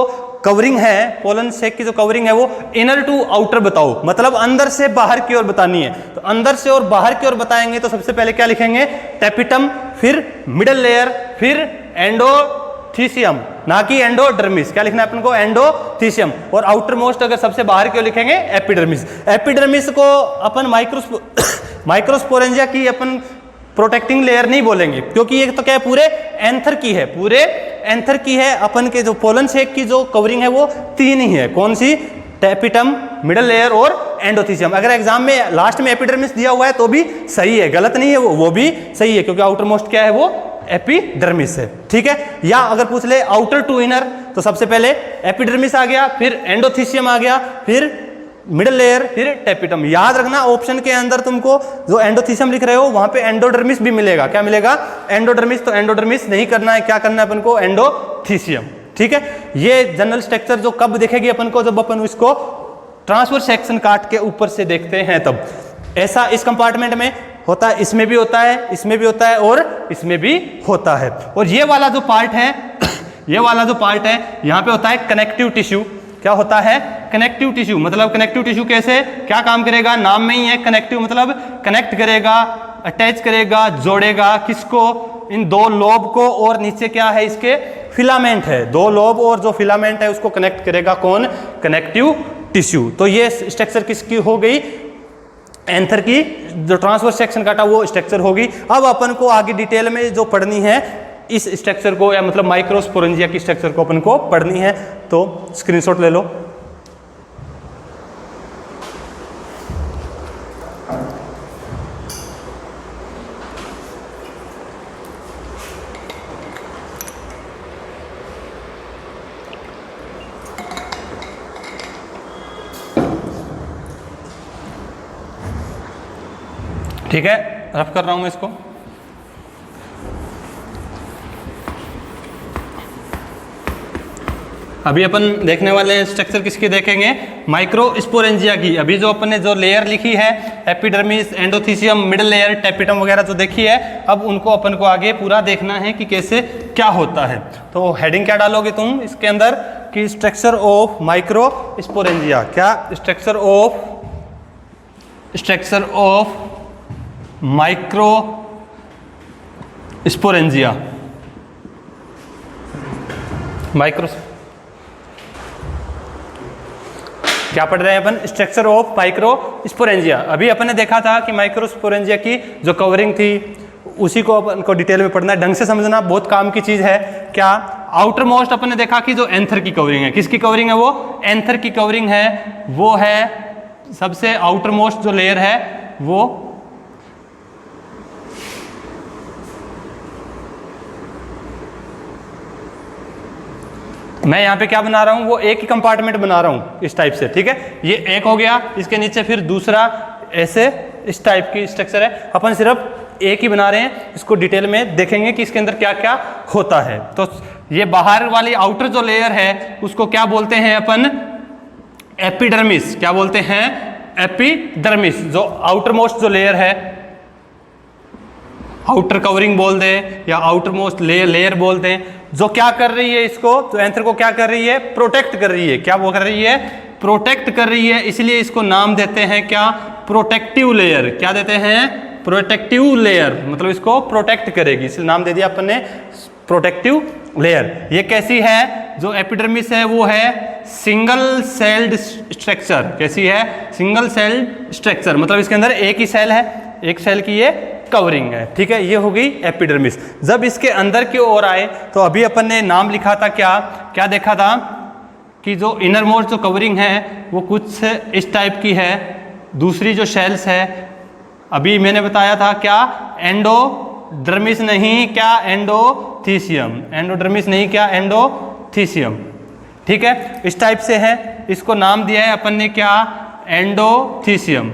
कवरिंग है, पोलन सेक की जो कवरिंग है वो इनर टू आउटर बताओ, मतलब अंदर से बाहर की ओर बतानी है। तो अंदर से और बाहर की ओर बताएंगे तो सबसे पहले क्या लिखेंगे? टेपिटम, फिर मिडल लेयर, फिर एंडोथीसियम, ना कि एंडोडर्मिस। क्या लिखना है अपन को? एंडोथीसियम। और आउटर मोस्ट अगर सबसे बाहर की ओर लिखेंगे एपिडर्मिस। एपिडर्मिस को अपन माइक्रोस्पोरेंजिया की अपन प्रोटेक्टिंग लेयर नहीं बोलेंगे, क्योंकि ये तो क्या है? पूरे एंथर की है, पूरे एंथर की है। अपन के जो पोलन सेक की जो कवरिंग है वो 3 ही है। कौन सी? टेपिटम, मिडल लेयर और एंडोथीसियम। अगर एग्जाम में लास्ट में एपिडर्मिस दिया हुआ है तो भी सही है, गलत नहीं है, वो भी सही है, क्योंकि आउटर मोस्ट क्या है? वो एपिडर्मिस है। ठीक है, या अगर पूछ ले आउटर टू इनर, तो सबसे पहले एपिडर्मिस आ गया, फिर एंडोथीसियम आ गया, फिर मिडल लेयर, फिर टेपिटम। याद रखना ऑप्शन के अंदर तुमको जो एंडोथीसियम लिख रहे हो वहां पे एंडोडर्मिस भी मिलेगा। क्या मिलेगा? एंडोडर्मिस। तो एंडोडर्मिस नहीं करना है, क्या करना है अपन को? एंडोथीसियम। ठीक है, ये जनरल स्ट्रक्चर जो कब दिखेगी अपन को? जब अपन इसको ट्रांसफर सेक्शन काट के ऊपर से देखते हैं तब। ऐसा इस कंपार्टमेंट में होता है, इसमें भी होता है, इसमें भी होता है और इसमें भी होता है। और ये वाला जो पार्ट है ये वाला जो पार्ट है यहाँ पे होता है कनेक्टिव टिश्यू। क्या होता है? Connective tissue. मतलब कनेक्टिव टिश्यू कैसे क्या काम करेगा? नाम में ही है कनेक्टिव, मतलब कनेक्ट करेगा, अटैच करेगा, जोड़ेगा किसको? इन दो लोब को, और नीचे क्या है इसके? फिलामेंट है। दो लोब और जो फिलामेंट है उसको कनेक्ट करेगा कौन? Connective tissue. तो ये स्ट्रक्चर किसकी हो गई? एंथर की। जो ट्रांसवर्स सेक्शन काटा वो स्ट्रक्चर होगी। अब अपन को आगे डिटेल में जो पढ़नी है इस स्ट्रक्चर को, या मतलब माइक्रोस्पोरेंजिया की स्ट्रक्चर को अपन को पढ़नी है, तो स्क्रीनशॉट ले लो। ठीक है, रफ कर रहा हूं मैं इसको। अभी अपन देखने वाले स्ट्रक्चर किसकी देखेंगे? माइक्रोस्पोरेंजिया की। अभी जो अपन ने जो लेयर लिखी है, epidermis, endothecium, middle layer, tapetum वगैरह जो देखी है, अब उनको अपन को आगे पूरा देखना है कि कैसे क्या होता है। तो हेडिंग क्या डालोगे तुम इसके अंदर कि स्ट्रक्चर ऑफ माइक्रोस्पोरेंजिया। क्या? Structure of microsporangia. क्या पढ़ रहे हैं अपन? Structure of microsporangia. अभी अपन ने देखा था कि माइक्रोस्पोरेंजिया की जो कवरिंग थी उसी को अपन को डिटेल में पढ़ना है, ढंग से समझना, बहुत काम की चीज है। क्या? आउटर मोस्ट अपन ने देखा कि जो एंथर की कवरिंग है, किसकी कवरिंग है? वो एंथर की कवरिंग है। वो है सबसे आउटर मोस्ट जो लेयर है वो मैं यहाँ पे क्या बना रहा हूँ? वो एक ही कंपार्टमेंट बना रहा हूँ इस टाइप से। ठीक है, ये एक हो गया, इसके नीचे फिर दूसरा, ऐसे इस टाइप की स्ट्रक्चर है। अपन सिर्फ एक ही बना रहे हैं, इसको डिटेल में देखेंगे कि इसके अंदर क्या क्या होता है। तो ये बाहर वाली आउटर जो लेयर है उसको क्या बोलते हैं अपन? एपिडर्मिस। क्या बोलते हैं? एपिडर्मिस। जो आउटर मोस्ट जो लेयर है, आउटर कवरिंग बोल दें या आउटर मोस्ट लेयर बोल दें, जो क्या कर रही है इसको, तो एंथर को क्या कर रही है? प्रोटेक्ट कर रही है। क्या वो कर रही है? प्रोटेक्ट कर रही है। इसलिए इसको नाम देते हैं क्या? Protective layer. क्या देते हैं? Protective layer. मतलब इसको प्रोटेक्ट करेगी, इसलिए नाम दे दिया अपन ने प्रोटेक्टिव लेयर। ये कैसी है? जो एपिडर्मिस है वो है सिंगल सेल्ड स्ट्रक्चर। कैसी है? Single celled structure. मतलब इसके अंदर एक ही सेल है, एक सेल की ये कवरिंग है। ठीक है, ये हो गई एपिडर्मिस। जब इसके अंदर की ओर आए तो अभी अपन ने नाम लिखा था, क्या देखा था कि जो इनर मोस्ट जो कवरिंग है वो कुछ इस टाइप की है। दूसरी जो शेल्स है, अभी मैंने बताया था क्या? एंडोडर्मिस नहीं, क्या? एंडोथीसियम। एंडोडर्मिस नहीं, क्या? एंडोथीसियम। ठीक है, इस टाइप से है। इसको नाम दिया है अपन ने क्या? एंडोथीसियम।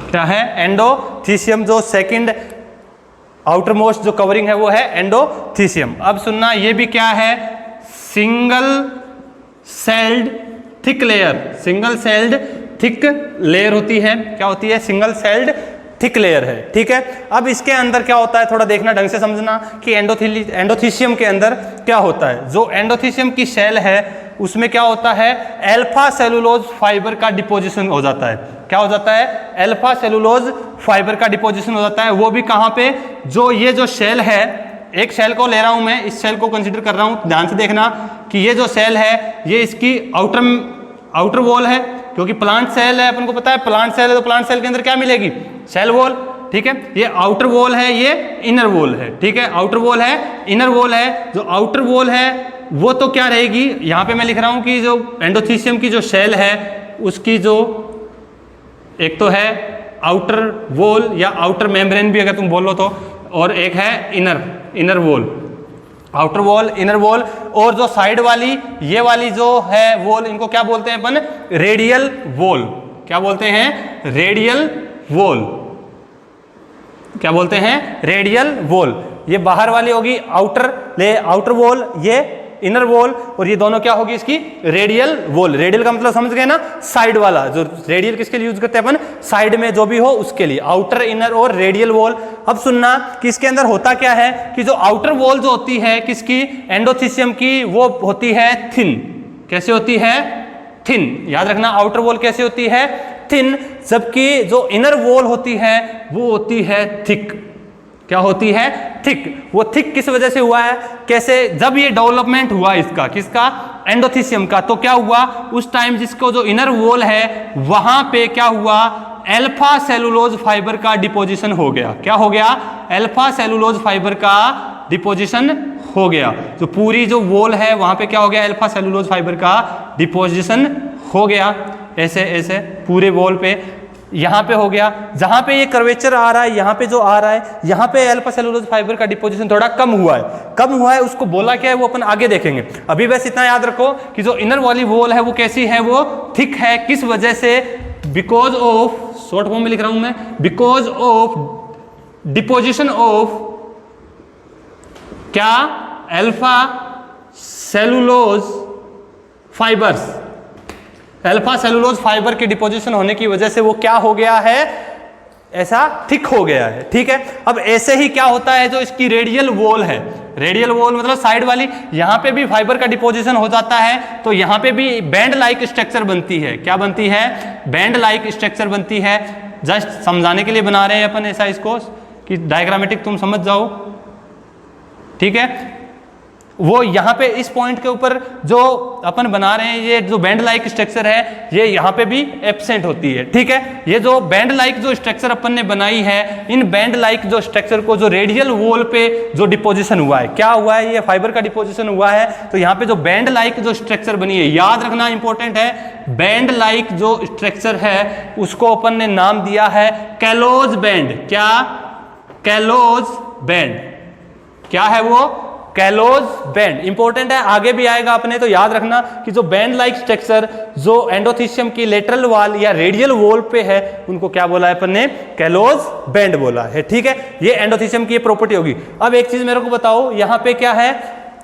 क्या है? एंडोथीसियम। जो सेकंड आउटर मोस्ट जो कवरिंग है वो है एंडोथीसियम। अब सुनना, ये भी क्या है? Single celled thick layer. Single celled thick layer होती है। क्या होती है? सिंगल सेल्ड थिक लेयर है। ठीक है, अब इसके अंदर क्या होता है थोड़ा देखना, ढंग से समझना कि एंडोथीसियम के अंदर क्या होता है। जो एंडोथीसियम की सेल है उसमें क्या होता है? अल्फा सेलुलोज फाइबर का डिपोजिशन हो जाता है। क्या हो जाता है? अल्फा सेलुलोज फाइबर का डिपोजिशन हो जाता है। वो भी कहाँ पे? जो ये जो सेल है, एक सेल को ले रहा हूं मैं, इस सेल को कंसीडर कर रहा हूं, ध्यान से देखना कि ये जो सेल है ये इसकी आउटर वॉल है, क्योंकि प्लांट सेल है, अपन को पता है प्लांट सेल है, तो प्लांट सेल के अंदर क्या मिलेगी? Cell wall. ठीक है, ये आउटर वॉल है, ये इनर वॉल है। ठीक है, आउटर वॉल है, इनर वॉल है। जो आउटर वॉल है वो तो क्या रहेगी? यहाँ पे मैं लिख रहा हूँ कि जो एंडोथीसियम की जो सेल है उसकी जो एक तो है आउटर वॉल या आउटर मेम्ब्रेन भी अगर तुम बोलो तो, और एक है inner wall. Outer wall, inner wall, और जो साइड वाली ये वाली जो है वॉल, इनको क्या बोलते हैं अपन? Radial wall. क्या बोलते हैं? Radial wall. क्या बोलते हैं? Radial wall. ये बाहर वाली होगी आउटर वॉल, ये इनर वॉल, और ये दोनों क्या होगी इसकी रेडियल वॉल। रेडियल का मतलब समझ गए ना, साइड वाला। जो रेडियल किसके लिए यूज करते हैं अपन, साइड में जो भी हो उसके लिए, आउटर, इनर और रेडियल वॉल। अब सुनना कि इसके अंदर होता क्या है कि जो आउटर वॉल जो होती है किसकी, एंडोथीसियम की, वो होती है थिन। कैसे होती है, थिन। याद रखना आउटर वॉल कैसे होती है, थिन, जबकि जो इनर वॉल होती है वो होती है थिक। क्या होती है, थिक। वो थिक किस वजह से हुआ है, कैसे, जब ये डेवलपमेंट हुआ इसका, किसका, एंडोथीसियम का, तो क्या हुआ उस टाइम जिसको जो इनर वॉल है वहां पे क्या हुआ, अल्फा सेलुलोज फाइबर का डिपोजिशन हो गया। क्या हो गया, अल्फा सेलुलोज फाइबर का डिपोजिशन हो गया। जो पूरी जो वॉल है वहां पे क्या हो गया, अल्फा सेलुलोज फाइबर का डिपोजिशन हो गया। ऐसे ऐसे पूरे वॉल पे, यहाँ पे हो गया। जहां पे ये कर्वेचर आ रहा है, यहाँ पे जो आ रहा है, यहाँ पे अल्फा सेलुलोज फाइबर का डिपोजिशन थोड़ा कम हुआ है। कम हुआ है, उसको बोला क्या है वो अपन आगे देखेंगे। अभी बस इतना याद रखो कि जो इनर वाली वॉल है वो कैसी है, वो थिक है। किस वजह से, बिकॉज ऑफ, शॉर्ट फॉर्म में लिख रहा हूं मैं, बिकॉज ऑफ डिपोजिशन ऑफ क्या, alpha cellulose fibres. Alpha cellulose fibre के डिपोजिशन होने की वजह से वो क्या हो गया है, ऐसा थिक हो गया है। ठीक है, अब ऐसे ही क्या होता है, जो इसकी रेडियल वॉल है, रेडियल वॉल मतलब साइड वाली, यहां पे भी फाइबर का डिपोजिशन हो जाता है, तो यहां पे भी बैंड लाइक स्ट्रक्चर बनती है। क्या बनती है, बैंड लाइक स्ट्रक्चर बनती है। जस्ट समझाने के लिए बना रहे हैं अपन ऐसा इसको, कि डायग्रामेटिक तुम समझ जाओ। ठीक है, वो यहाँ पे इस पॉइंट के ऊपर जो अपन बना रहे हैं, ये जो बैंड लाइक स्ट्रक्चर है, ये यहाँ पे भी एब्सेंट होती है। ठीक है, ये जो बैंड लाइक जो स्ट्रक्चर अपन ने बनाई है, इन बैंड लाइक जो स्ट्रक्चर को जो रेडियल वॉल पे जो डिपोजिशन हुआ है, क्या हुआ है, ये फाइबर का डिपोजिशन हुआ है। तो यहाँ पे जो बैंड लाइक जो स्ट्रक्चर बनी है, याद रखना इंपॉर्टेंट है, बैंड लाइक जो स्ट्रक्चर है उसको अपन ने नाम दिया है कैलोज बैंड। क्या, कैलोज बैंड। क्या है वो, कैलोज बैंड। इंपॉर्टेंट है, आगे भी आएगा अपने, तो याद रखना कि जो बैंड लाइक स्ट्रक्चर जो एंडोथीसियम की लेटरल वॉल या रेडियल वॉल पे है, उनको क्या बोला है अपन ने, कैलोज बैंड बोला है। ठीक है, ये एंडोथीसियम की प्रॉपर्टी होगी। अब एक चीज मेरे को बताओ, यहां पे क्या है,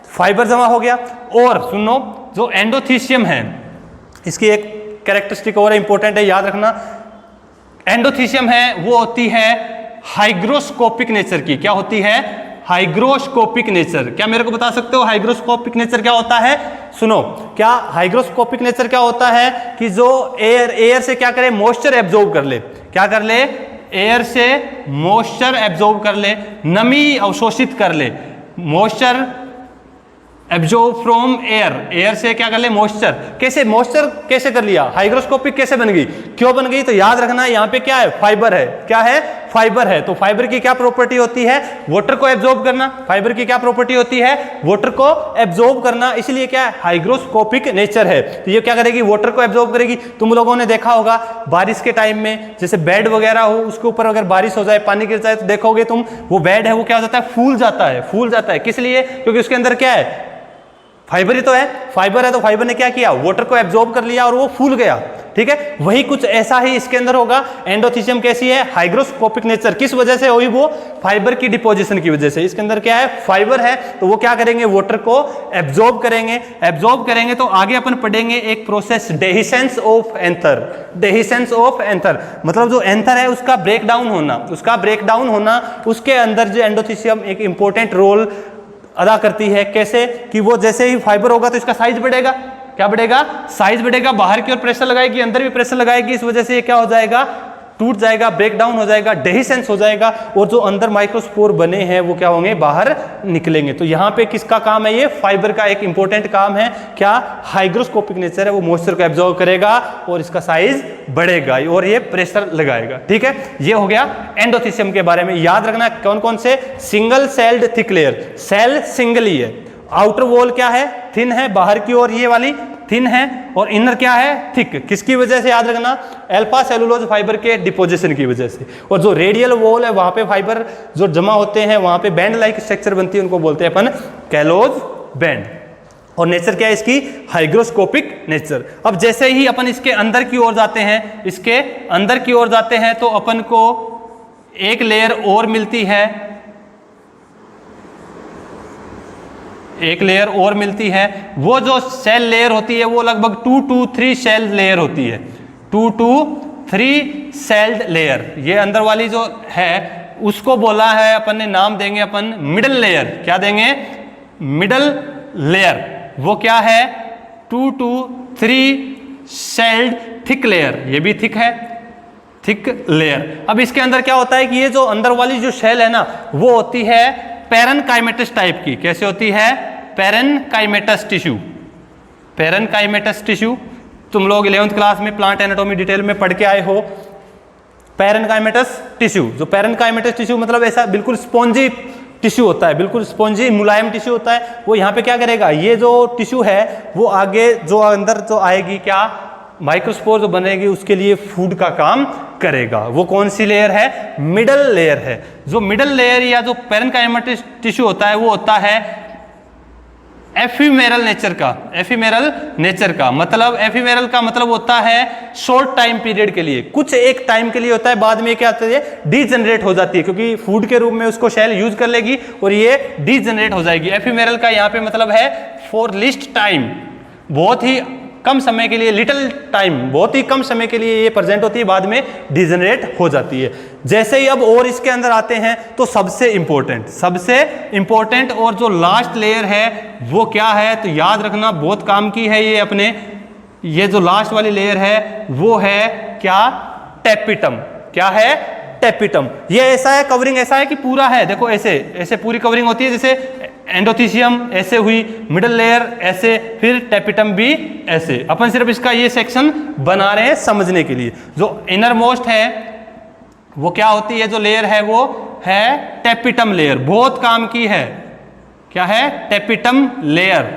फाइबर जमा हो गया। और सुनो, जो एंडोथीसियम है इसकी एक कैरेक्टरिस्टिक और इंपॉर्टेंट है, याद रखना, एंडोथीसियम है वो होती है हाइग्रोस्कोपिक नेचर की। क्या होती है, हाइग्रोस्कोपिक नेचर। क्या मेरे को बता सकते हो हाइग्रोस्कोपिक नेचर क्या होता है? सुनो, क्या हाइग्रोस्कोपिक नेचर क्या होता है कि जो एयर से क्या करे, मॉइस्चर एब्जॉर्ब कर ले। क्या कर ले, एयर से मॉइस्चर एब्जॉर्ब कर ले, नमी अवशोषित कर ले। Moisture absorb from air, air से क्या कर ले, मॉइस्चर। कैसे, मॉइस्चर कैसे कर लिया, हाइग्रोस्कोपिक कैसे बन गई, क्यों बन गई? तो याद रखना यहाँ पे क्या है, फाइबर है। क्या है, फाइबर है। तो फाइबर की क्या प्रॉपर्टी होती है, वाटर को एब्जॉर्ब करना। फाइबर की क्या प्रॉपर्टी होती है, वाटर को एब्जॉर्ब करना, इसलिए क्या है, हाइग्रोस्कोपिक नेचर है। तो ये क्या करेगी, वाटर को एब्जॉर्ब करेगी। तुम लोगों ने देखा होगा बारिश के टाइम में, जैसे बेड वगैरह हो, उसके ऊपर अगर बारिश हो जाए, पानी गिर जाए, तो देखोगे तुम वो बेड है वो क्या हो जाता है, फूल जाता है। फूल जाता है किस लिए, क्योंकि उसके अंदर क्या है, फाइबर ही तो है। फाइबर है तो फाइबर ने क्या किया, वाटर को एब्जॉर्ब कर लिया और वो फूल गया। ठीक है, वही कुछ ऐसा ही इसके अंदर होगा। एंडोथीसियम कैसी है, हाइग्रोस्कोपिक नेचर। किस वजह से हुई, वो फाइबर की डिपोजिशन की वजह से। इसके अंदर क्या है, फाइबर है, तो वो क्या करेंगे, वाटर को एब्जॉर्ब करेंगे। एब्जॉर्ब करेंगे तो आगे अपन पढ़ेंगे एक process, dehiscence of anther. Dehiscence of anther मतलब जो एंथर है उसका ब्रेक डाउन होना, उसका ब्रेक डाउन होना, उसके अंदर जो एंडोथीसियम एक इंपॉर्टेंट रोल अदा करती है। कैसे कि वो जैसे ही फाइबर होगा तो इसका साइज बढ़ेगा। क्या बढ़ेगा, साइज बढ़ेगा, बाहर की ओर प्रेशर लगाएगी, अंदर भी प्रेशर लगाएगी, इस वजह से ये क्या हो जाएगा, टूट जाएगा, ब्रेक डाउन हो जाएगा, डेहिसेंस हो जाएगा, और जो अंदर माइक्रोस्पोर बने हैं वो क्या होंगे, बाहर निकलेंगे। तो यहाँ पे किसका काम है, ये फाइबर का एक इंपॉर्टेंट काम है। क्या, हाइग्रोस्कोपिक नेचर है, वो मॉइस्चर को एब्जॉर्ब करेगा और इसका साइज बढ़ेगा और ये प्रेशर लगाएगा। ठीक है, ये हो गया एंडोथीसियम के बारे में। याद रखना कौन कौन से, single celled thick layer, cell single ही है। आउटर वॉल क्या है, थिन है, बाहर की ओर ये वाली थिन है, और इनर क्या है, थिक। किसकी वजह से, याद रखना, अल्फा सेलुलोज फाइबर के डिपोजिशन की वजह से। और जो रेडियल वॉल है वहां पे फाइबर जो जमा होते हैं, वहां पे बैंड लाइक स्ट्रक्चर बनती है, उनको बोलते हैं अपन कैलोज बैंड। और नेचर क्या है इसकी, हाइग्रोस्कोपिक नेचर। अब जैसे ही अपन इसके अंदर की ओर जाते हैं, इसके अंदर की ओर जाते हैं, तो अपन को एक लेयर और मिलती है, एक लेयर और मिलती है। वो जो सेल लेयर होती है वो लगभग 2 to 3 सेल लेयर होती है, 2 to 3 सेल्ड लेयर। ये अंदर वाली जो है उसको बोला है अपन ने, नाम देंगे अपन मिडल लेयर। क्या देंगे? Middle layer. वो क्या है? 2 to 3 सेल्ड थिक लेयर। ये भी थिक है, थिक लेयर। अब इसके अंदर क्या होता है कि ये जो अंदर वाली जो शेल है ना वो होती है पैरेनकाइमेटस टाइप की। कैसे होती है? Parenchymatous tissue. पैरेनकाइमेटस टिश्यू तुम लोग 11th क्लास में प्लांट एनाटॉमी डिटेल में पढ़ के आए हो। पैरेनकाइमेटस टिश्यू, जो पैरेनकाइमेटस टिश्यू मतलब ऐसा बिल्कुल स्पॉन्जी टिश्यू होता है, बिल्कुल स्पॉन्जी मुलायम टिश्यू होता है। वो यहाँ पे क्या करेगा, ये जो टिश्यू है वो आगे जो अंदर जो आएगी क्या माइक्रोस्पोर जो बनेगी उसके लिए फूड का काम करेगा। वो कौन सी लेयर है? मिडल लेयर है। जो मिडल लेयर या जो पैरेनकाइमेटस टिश्यू होता है वो होता है एफिमेरल नेचर का। एफिमेरल नेचर का मतलब, एफिमेरल का मतलब होता है शॉर्ट टाइम पीरियड के लिए, कुछ एक टाइम के लिए होता है, बाद में क्या होता है डीजनरेट हो जाती है, क्योंकि फूड के रूप में उसको शेल यूज कर लेगी और ये डीजनरेट हो जाएगी। एफिमेरल का यहाँ पे मतलब है फॉर लिस्ट टाइम, बहुत ही कम समय के लिए, लिटिल टाइम, बहुत ही कम समय के लिए ये प्रेजेंट होती है, बाद में डिजनरेट हो जाती है। जैसे ही अब और इसके अंदर आते हैं तो सबसे इंपॉर्टेंट और जो लास्ट लेयर है वो क्या है, तो याद रखना बहुत काम की है ये अपने, ये जो लास्ट वाली लेयर है वो है क्या? टेपिटम। क्या है? टेपिटम। ये ऐसा है, कवरिंग ऐसा है कि पूरा है, देखो ऐसे ऐसे पूरी कवरिंग होती है, जैसे एंडोथीसियम ऐसे हुई, मिडल लेयर ऐसे, फिर टेपिटम भी ऐसे। अपन सिर्फ इसका ये सेक्शन बना रहे हैं समझने के लिए। जो इनर मोस्ट है वो क्या होती है, जो लेयर है वो है टेपिटम लेयर, बहुत काम की है। क्या है? Tapetum layer.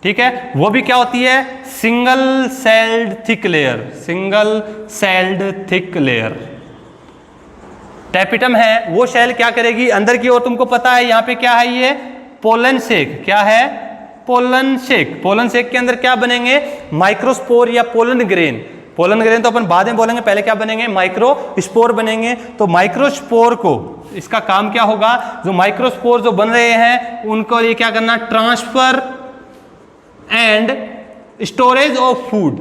ठीक है, वो भी क्या होती है? Single celled thick layer. Single celled thick layer tapetum है। वो शेल क्या करेगी अंदर की ओर, तुमको पता है यहाँ पे क्या है, ये पोलन शेक। क्या है? Pollen shake. पोलन शेक के अंदर क्या बनेंगे? माइक्रोस्पोर या पोलन ग्रेन। पोलन ग्रेन तो अपन बाद में बोलेंगे, पहले क्या बनेंगे? माइक्रोस्पोर बनेंगे। तो माइक्रोस्पोर को, इसका काम क्या होगा, जो माइक्रोस्पोर जो बन रहे हैं उनको ये क्या करना? Transfer and storage of food.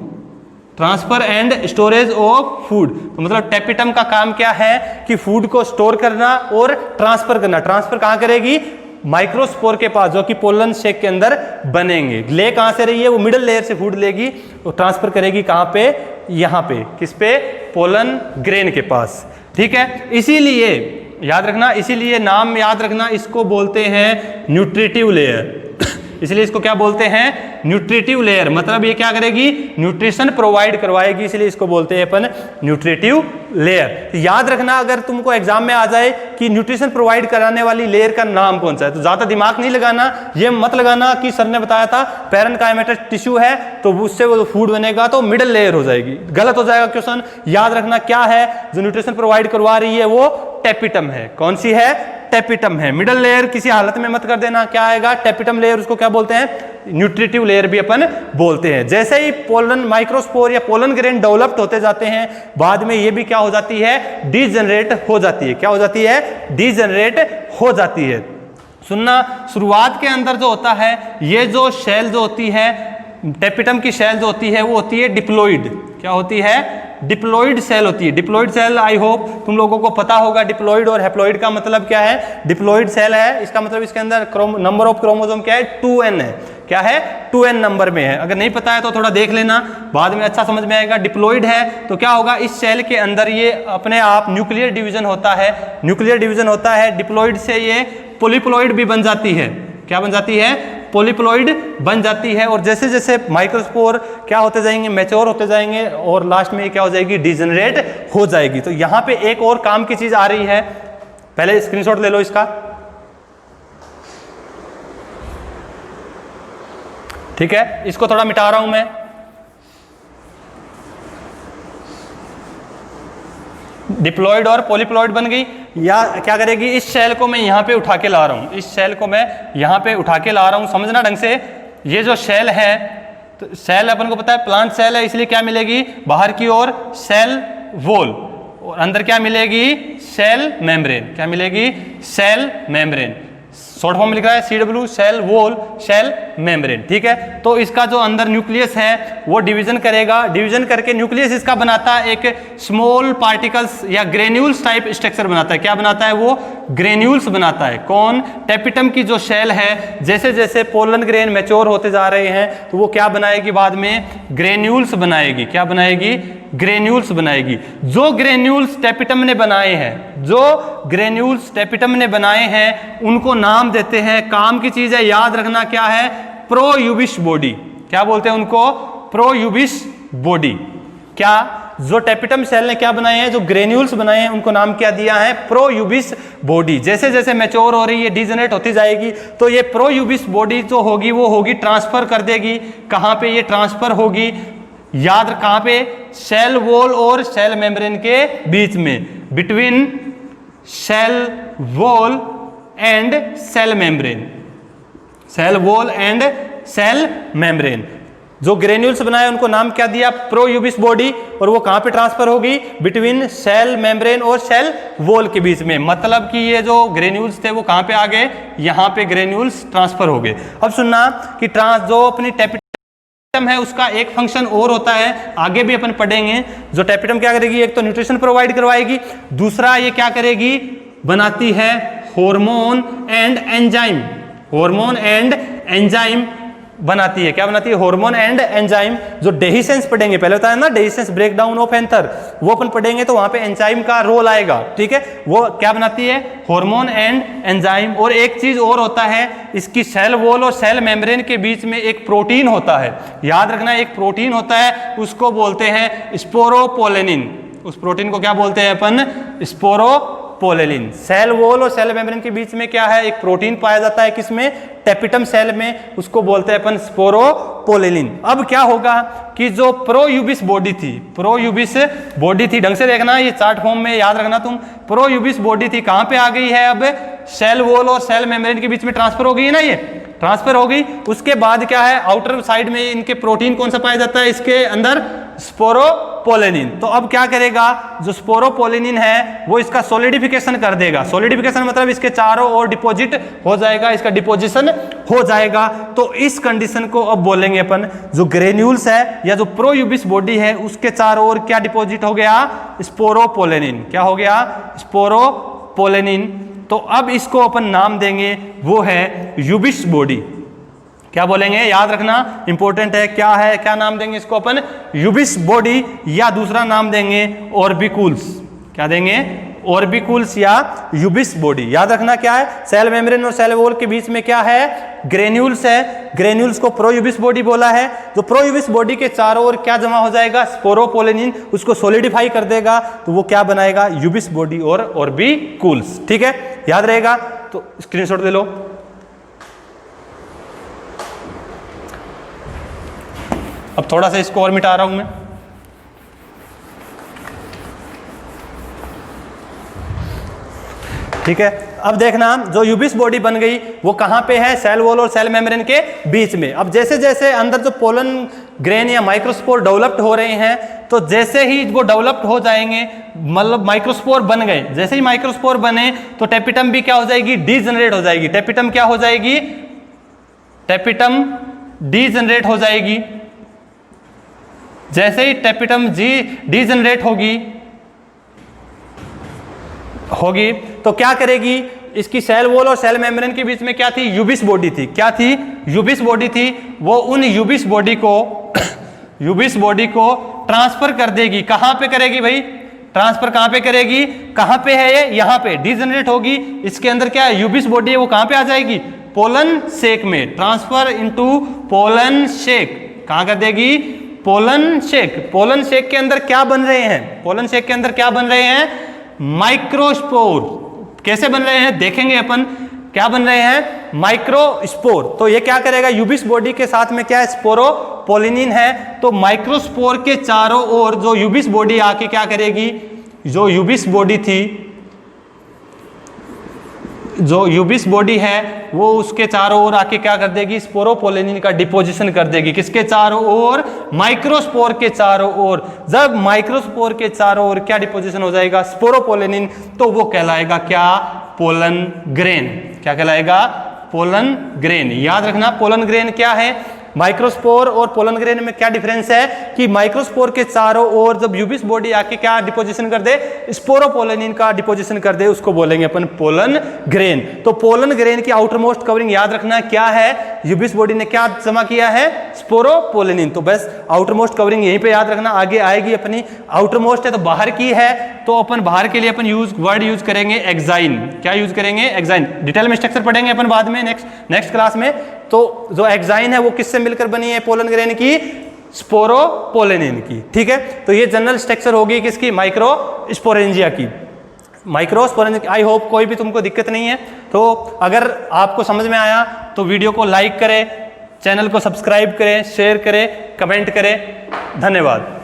Transfer and storage of food, तो मतलब टेपिटम का काम क्या है कि फूड को स्टोर करना और ट्रांसफर करना। ट्रांसफर कहां करेगी? माइक्रोस्पोर के पास, जो कि पोलन शेक के अंदर बनेंगे। ले कहां से रही है? वो मिडल लेयर से फूड लेगी और ट्रांसफर करेगी कहां पे? यहां पे। किस पे? पोलन ग्रेन के पास। ठीक है, इसीलिए याद रखना, इसीलिए नाम याद रखना, इसको बोलते हैं न्यूट्रिटिव लेयर। इसलिए इसको क्या बोलते हैं? Nutritive layer. मतलब ये क्या करेगी? न्यूट्रिशन प्रोवाइड करवाएगी, इसलिए इसको बोलते हैं अपन न्यूट्रिटिव लेयर। याद रखना, अगर तुमको एग्जाम में आ जाए कि न्यूट्रिशन प्रोवाइड कराने वाली लेयर का नाम कौन सा है, तो ज्यादा दिमाग नहीं लगाना। ये मत लगाना कि सर ने बताया था पैरेनकाइमेटस टिश्यू है तो उससे वो फूड बनेगा तो मिडल लेयर हो जाएगी, गलत हो जाएगा क्वेश्चन। याद रखना क्या है जो न्यूट्रिशन प्रोवाइड करवा रही है, वो टेपिटम है। कौन सी है? टेपिटम है। मिडल लेयर किसी हालत में मत कर देना, क्या आएगा? Tapetum layer. उसको क्या बोलते हैं? न्यूट्रिटिव लेयर भी अपन बोलते हैं। जैसे ही पोलन माइक्रोस्पोर या पोलन ग्रेन डेवलप्ड होते जाते हैं, बाद में ये भी क्या हो जाती है? डीजनरेट हो जाती है। क्या हो जाती है? डीजनरेट हो जाती है। सुनना, शुरुआत के अंदर जो होता है, ये जो शेल जो होती है, टेपिटम की शेल जो होती है वो होती है डिप्लॉइड। क्या होती है? डिप्लॉइड सेल होती है। डिप्लॉइड सेल आई होप तुम लोगों को पता होगा। डिप्लॉइड और हैप्लॉइड का मतलब क्या है? डिप्लॉइड सेल है, इसका मतलब इसके अंदर नंबर ऑफ क्रोमोसोम क्या है? 2n है। क्या है? 2n नंबर में है। अगर नहीं पता है तो थोड़ा देख लेना, बाद में अच्छा समझ में आएगा। डिप्लॉइड है तो क्या होगा? इस सेल के अंदर ये अपने आप न्यूक्लियर डिवीजन होता है। न्यूक्लियर डिवीजन होता है। डिप्लॉइड से ये पॉलीप्लॉइड भी बन जाती है। क्या बन जाती है? पॉलीप्लॉइड बन जाती है। और जैसे जैसे माइक्रोस्पोर क्या होते जाएंगे? मैच्योर होते जाएंगे और लास्ट में क्या हो जाएगी? डिजनरेट हो जाएगी। तो यहां पे एक और काम की चीज आ रही है, पहले स्क्रीनशॉट ले लो इसका। ठीक है, इसको थोड़ा मिटा रहा हूं मैं। डिप्लॉइड और पॉलीप्लॉइड बन गई। या क्या करेगी? इस सेल को मैं यहाँ पे उठा के ला रहा हूँ, इस सेल को मैं यहाँ पे उठा के ला रहा हूँ। समझना ढंग से, ये जो सेल है, तो सेल अपन को पता है प्लांट सेल है, इसलिए क्या मिलेगी? बाहर की ओर सेल वॉल और अंदर क्या मिलेगी? Cell membrane. क्या मिलेगी? Cell membrane. शॉर्ट फॉर्म में लिखा है CW, cell wall, cell membrane, ठीक है। तो इसका जो अंदर न्यूक्लियस है वो डिवीजन करेगा, डिवीजन करके न्यूक्लियस इसका बनाता है एक स्मॉल पार्टिकल्स या ग्रेन्यूल्स टाइप स्ट्रक्चर बनाता है। क्या बनाता है वो? ग्रेन्यूल्स बनाता है। कौन? टेपिटम की जो शेल है, जैसे जैसे पोलन ग्रेन मैच्योर होते जा रहे हैं तो वो क्या बनाएगी? बाद में ग्रेन्यूल्स बनाएगी। क्या बनाएगी? ग्रेन्यूल्स बनाएगी। जो ग्रेन्यूल्स टेपिटम ने बनाए हैं, जो ग्रेन्यूल्स टेपिटम ने बनाए हैं उनको नाम देते हैं, काम की चीज है याद रखना, क्या है? प्रोयूबिस बॉडी। क्या बोलते हैं उनको? प्रोयूबिस बॉडी। क्या? जो टेपिटम सेल ने क्या बनाए हैं, जो ग्रेन्यूल्स बनाए हैं उनको नाम क्या दिया है? प्रोयूबिस बॉडी। जैसे जैसे मैच्योर हो रही है, डिजेनरेट होती जाएगी, तो ये प्रोयूबिस बॉडी जो होगी वो होगी ट्रांसफर कर देगी। कहां पे ये ट्रांसफर होगी? याद कहां पे? सेल वॉल और सेल मेम्ब्रेन के बीच में, between cell wall and cell membrane, cell wall and cell membrane. जो ग्रेन्यूल्स बनाए उनको नाम क्या दिया? प्रोयूबिस बॉडी। और वो कहां पे ट्रांसफर होगी? बिटवीन सेल मेम्ब्रेन और सेल वॉल के बीच में। मतलब कि ये जो ग्रेन्यूल्स थे वो कहां पे आ गए? यहां पे ग्रेन्यूल्स ट्रांसफर हो गए। अब सुनना कि जो अपनी टेपिटम है उसका एक फंक्शन और होता है, आगे भी अपन पढ़ेंगे। जो टेपिटम क्या करेगी? एक तो न्यूट्रिशन प्रोवाइड करवाएगी, दूसरा ये क्या करेगी? बनाती है hormone and enzyme. Hormone and enzyme बनाती है। क्या बनाती है? Hormone and enzyme. जो डेहिसेंस पढ़ेंगे, पहले होता है ना dehiscence, break down of anther, वो अपन पढ़ेंगे तो वहां पे एंजाइम का रोल आएगा, ठीक है। वो क्या बनाती है? Hormone and enzyme. और एक चीज और होता है, इसकी सेल वॉल और सेल मेम्ब्रेन के बीच में एक प्रोटीन होता है, याद रखना, एक प्रोटीन होता है, उसको बोलते हैं स्पोरोपोलेनिन। उस प्रोटीन को क्या बोलते हैं अपन? स्पोरोपोलेनिन। सेल वॉल और सेल मेम्ब्रेन के बीच में क्या है? एक प्रोटीन पाया जाता है, किसमें? टेपिटम सेल में, उसको बोलते हैं अपन स्पोरोपोलेनिन। अब क्या होगा कि जो प्रोयूबिस बॉडी थी, प्रोयूबिस बॉडी थी, ढंग से देखना, ये चार्ट फॉर्म में याद रखना तुम, प्रोयूबिस बॉडी थी, कहां पे आ गई है? अब सेल वॉल और सेल मेम्ब्रेन के बीच में ट्रांसफर हो गई है ना, ये ट्रांसफर हो गई। उसके बाद क्या है? आउटर साइड में इनके प्रोटीन कौन सा पाया जाता है? इसके अंदर स्पोरोपोलेनिन। तो अब क्या करेगा? जो स्पोरोपोलेनिन है वो इसका सॉलिडिफिकेशन कर देगा। सॉलिडिफिकेशन मतलब इसके चारों ओर डिपॉजिट हो जाएगा, इसका डिपोजिशन हो जाएगा। तो इस कंडीशन को अब बोलेंगे अपन, जो ग्रेन्यूल्स है या जो प्रोयूबिस बॉडी है उसके चारों ओर क्या डिपॉजिट हो गया? स्पोरोपोलेनिन। क्या हो गया? स्पोरोपोलेनिन। तो अब इसको अपन नाम देंगे, वो है यूबिस बॉडी। क्या बोलेंगे? याद रखना, इंपॉर्टेंट है। क्या है? क्या नाम देंगे इसको अपन? यूबिस बॉडी, या दूसरा नाम देंगे ऑर्बिकुल्स। क्या देंगे? ऑर्बिकुल्स या यूबिस बॉडी। याद रखना क्या है? सेल मेम्ब्रेन और सेल वॉल के बीच में क्या है? ग्रेन्यूल्स है। ग्रेन्यूल्स को प्रोयूबिस बॉडी बोला है। जो प्रोयूबिस बॉडी के चारों ओर क्या जमा हो जाएगा? स्पोरोपोलेनिन, उसको सॉलिडिफाई कर देगा, तो वो क्या बनाएगा? यूबिस बॉडी और ऑर्बिकुल्स, ठीक है, याद रहेगा। तो स्क्रीनशॉट ले लो। अब थोड़ा सा इसको और मिटा रहा हूं मैं। ठीक है, अब देखना, जो यूबिस बॉडी बन गई वो कहां पे है? सेल वॉल और सेल मेम्ब्रेन के बीच में। अब जैसे जैसे अंदर जो पोलन ग्रेन या माइक्रोस्पोर डेवलप्ड हो रहे हैं, तो जैसे ही वो डेवलप्ड हो जाएंगे, मतलब माइक्रोस्पोर बन गए, जैसे ही माइक्रोस्पोर बने तो टेपिटम भी क्या हो जाएगी? डीजनरेट हो जाएगी। टेपिटम क्या हो जाएगी? टेपिटम डीजनरेट हो जाएगी। जैसे ही टेपिटम डीजनरेट होगी तो क्या करेगी? इसकी सेल वॉल और सेल मेम्ब्रेन के बीच में क्या थी? यूबिस बॉडी थी। क्या थी? यूबिस बॉडी थी। वो उन यूबिस बॉडी को ट्रांसफर कर देगी। कहां पे करेगी भाई? ट्रांसफर कहां पे करेगी? कहां पे है ये? यहां पे डीजनरेट होगी। इसके अंदर क्या है? यूबिस बॉडी है, वो कहां पे आ जाएगी? पोलन शेक में। Transfer into pollen shake. कहां कर देगी? Pollen shake. पोलन शेक के अंदर क्या बन रहे हैं? पोलन शेक के अंदर क्या बन रहे हैं? माइक्रोस्पोर। कैसे बन रहे हैं देखेंगे अपन। क्या बन रहे हैं? माइक्रोस्पोर। तो ये क्या करेगा? यूबिस बॉडी के साथ में क्या है? स्पोरोपोलेनिन है। तो माइक्रोस्पोर के चारों ओर जो यूबिस बॉडी आके क्या करेगी? जो यूबिस बॉडी थी, जो यूबिस बॉडी है वो उसके चारों ओर आके क्या कर देगी? स्पोरोपोलेनिन का डिपोजिशन कर देगी। किसके चारों ओर? माइक्रोस्पोर के चारों ओर। जब माइक्रोस्पोर के चारों ओर क्या डिपोजिशन हो जाएगा? स्पोरोपोलेनिन, तो वो कहलाएगा क्या? Pollen grain. क्या कहलाएगा? Pollen grain. याद रखना पोलन ग्रेन क्या है। माइक्रोस्पोर और पोलन ग्रेन में क्या डिफरेंस है कि माइक्रोस्पोर के चारों ओर जब यूबिस बॉडी आके क्या डिपोजिशन कर दे, स्पोरोपोलेनिन का डिपोजिशन कर दे, उसको बोलेंगे अपन पोलन ग्रेन। तो पोलन ग्रेन की आउटर मोस्ट कवरिंग याद रखना क्या है, यूबिस बॉडी ने क्या जमा किया है, स्पोरोपोलेनिन। तो बस आउटर मोस्ट कवरिंग यहीं पे याद रखना, आगे आएगी अपनी। आउटर मोस्ट है तो बाहर की है, तो अपन बाहर के लिए अपन वर्ड यूज करेंगे एक्साइन। क्या यूज करेंगे? एक्साइन। डिटेल में स्ट्रक्चर पढ़ेंगे अपन बाद में नेक्स्ट क्लास में। तो जो एक्साइन है वो किससे मिलकर बनी है? पोलन ग्रेन की स्पोरोपोलेनिन की। ठीक है, तो ये जनरल स्ट्रक्चर होगी किसकी? माइक्रोस्पोरेंजिया की। माइक्रोस्पोरेंजिया। आई होप कोई भी तुमको दिक्कत नहीं है। तो अगर आपको समझ में आया तो वीडियो को लाइक करें, चैनल को सब्सक्राइब करें, शेयर करें, कमेंट करें। धन्यवाद।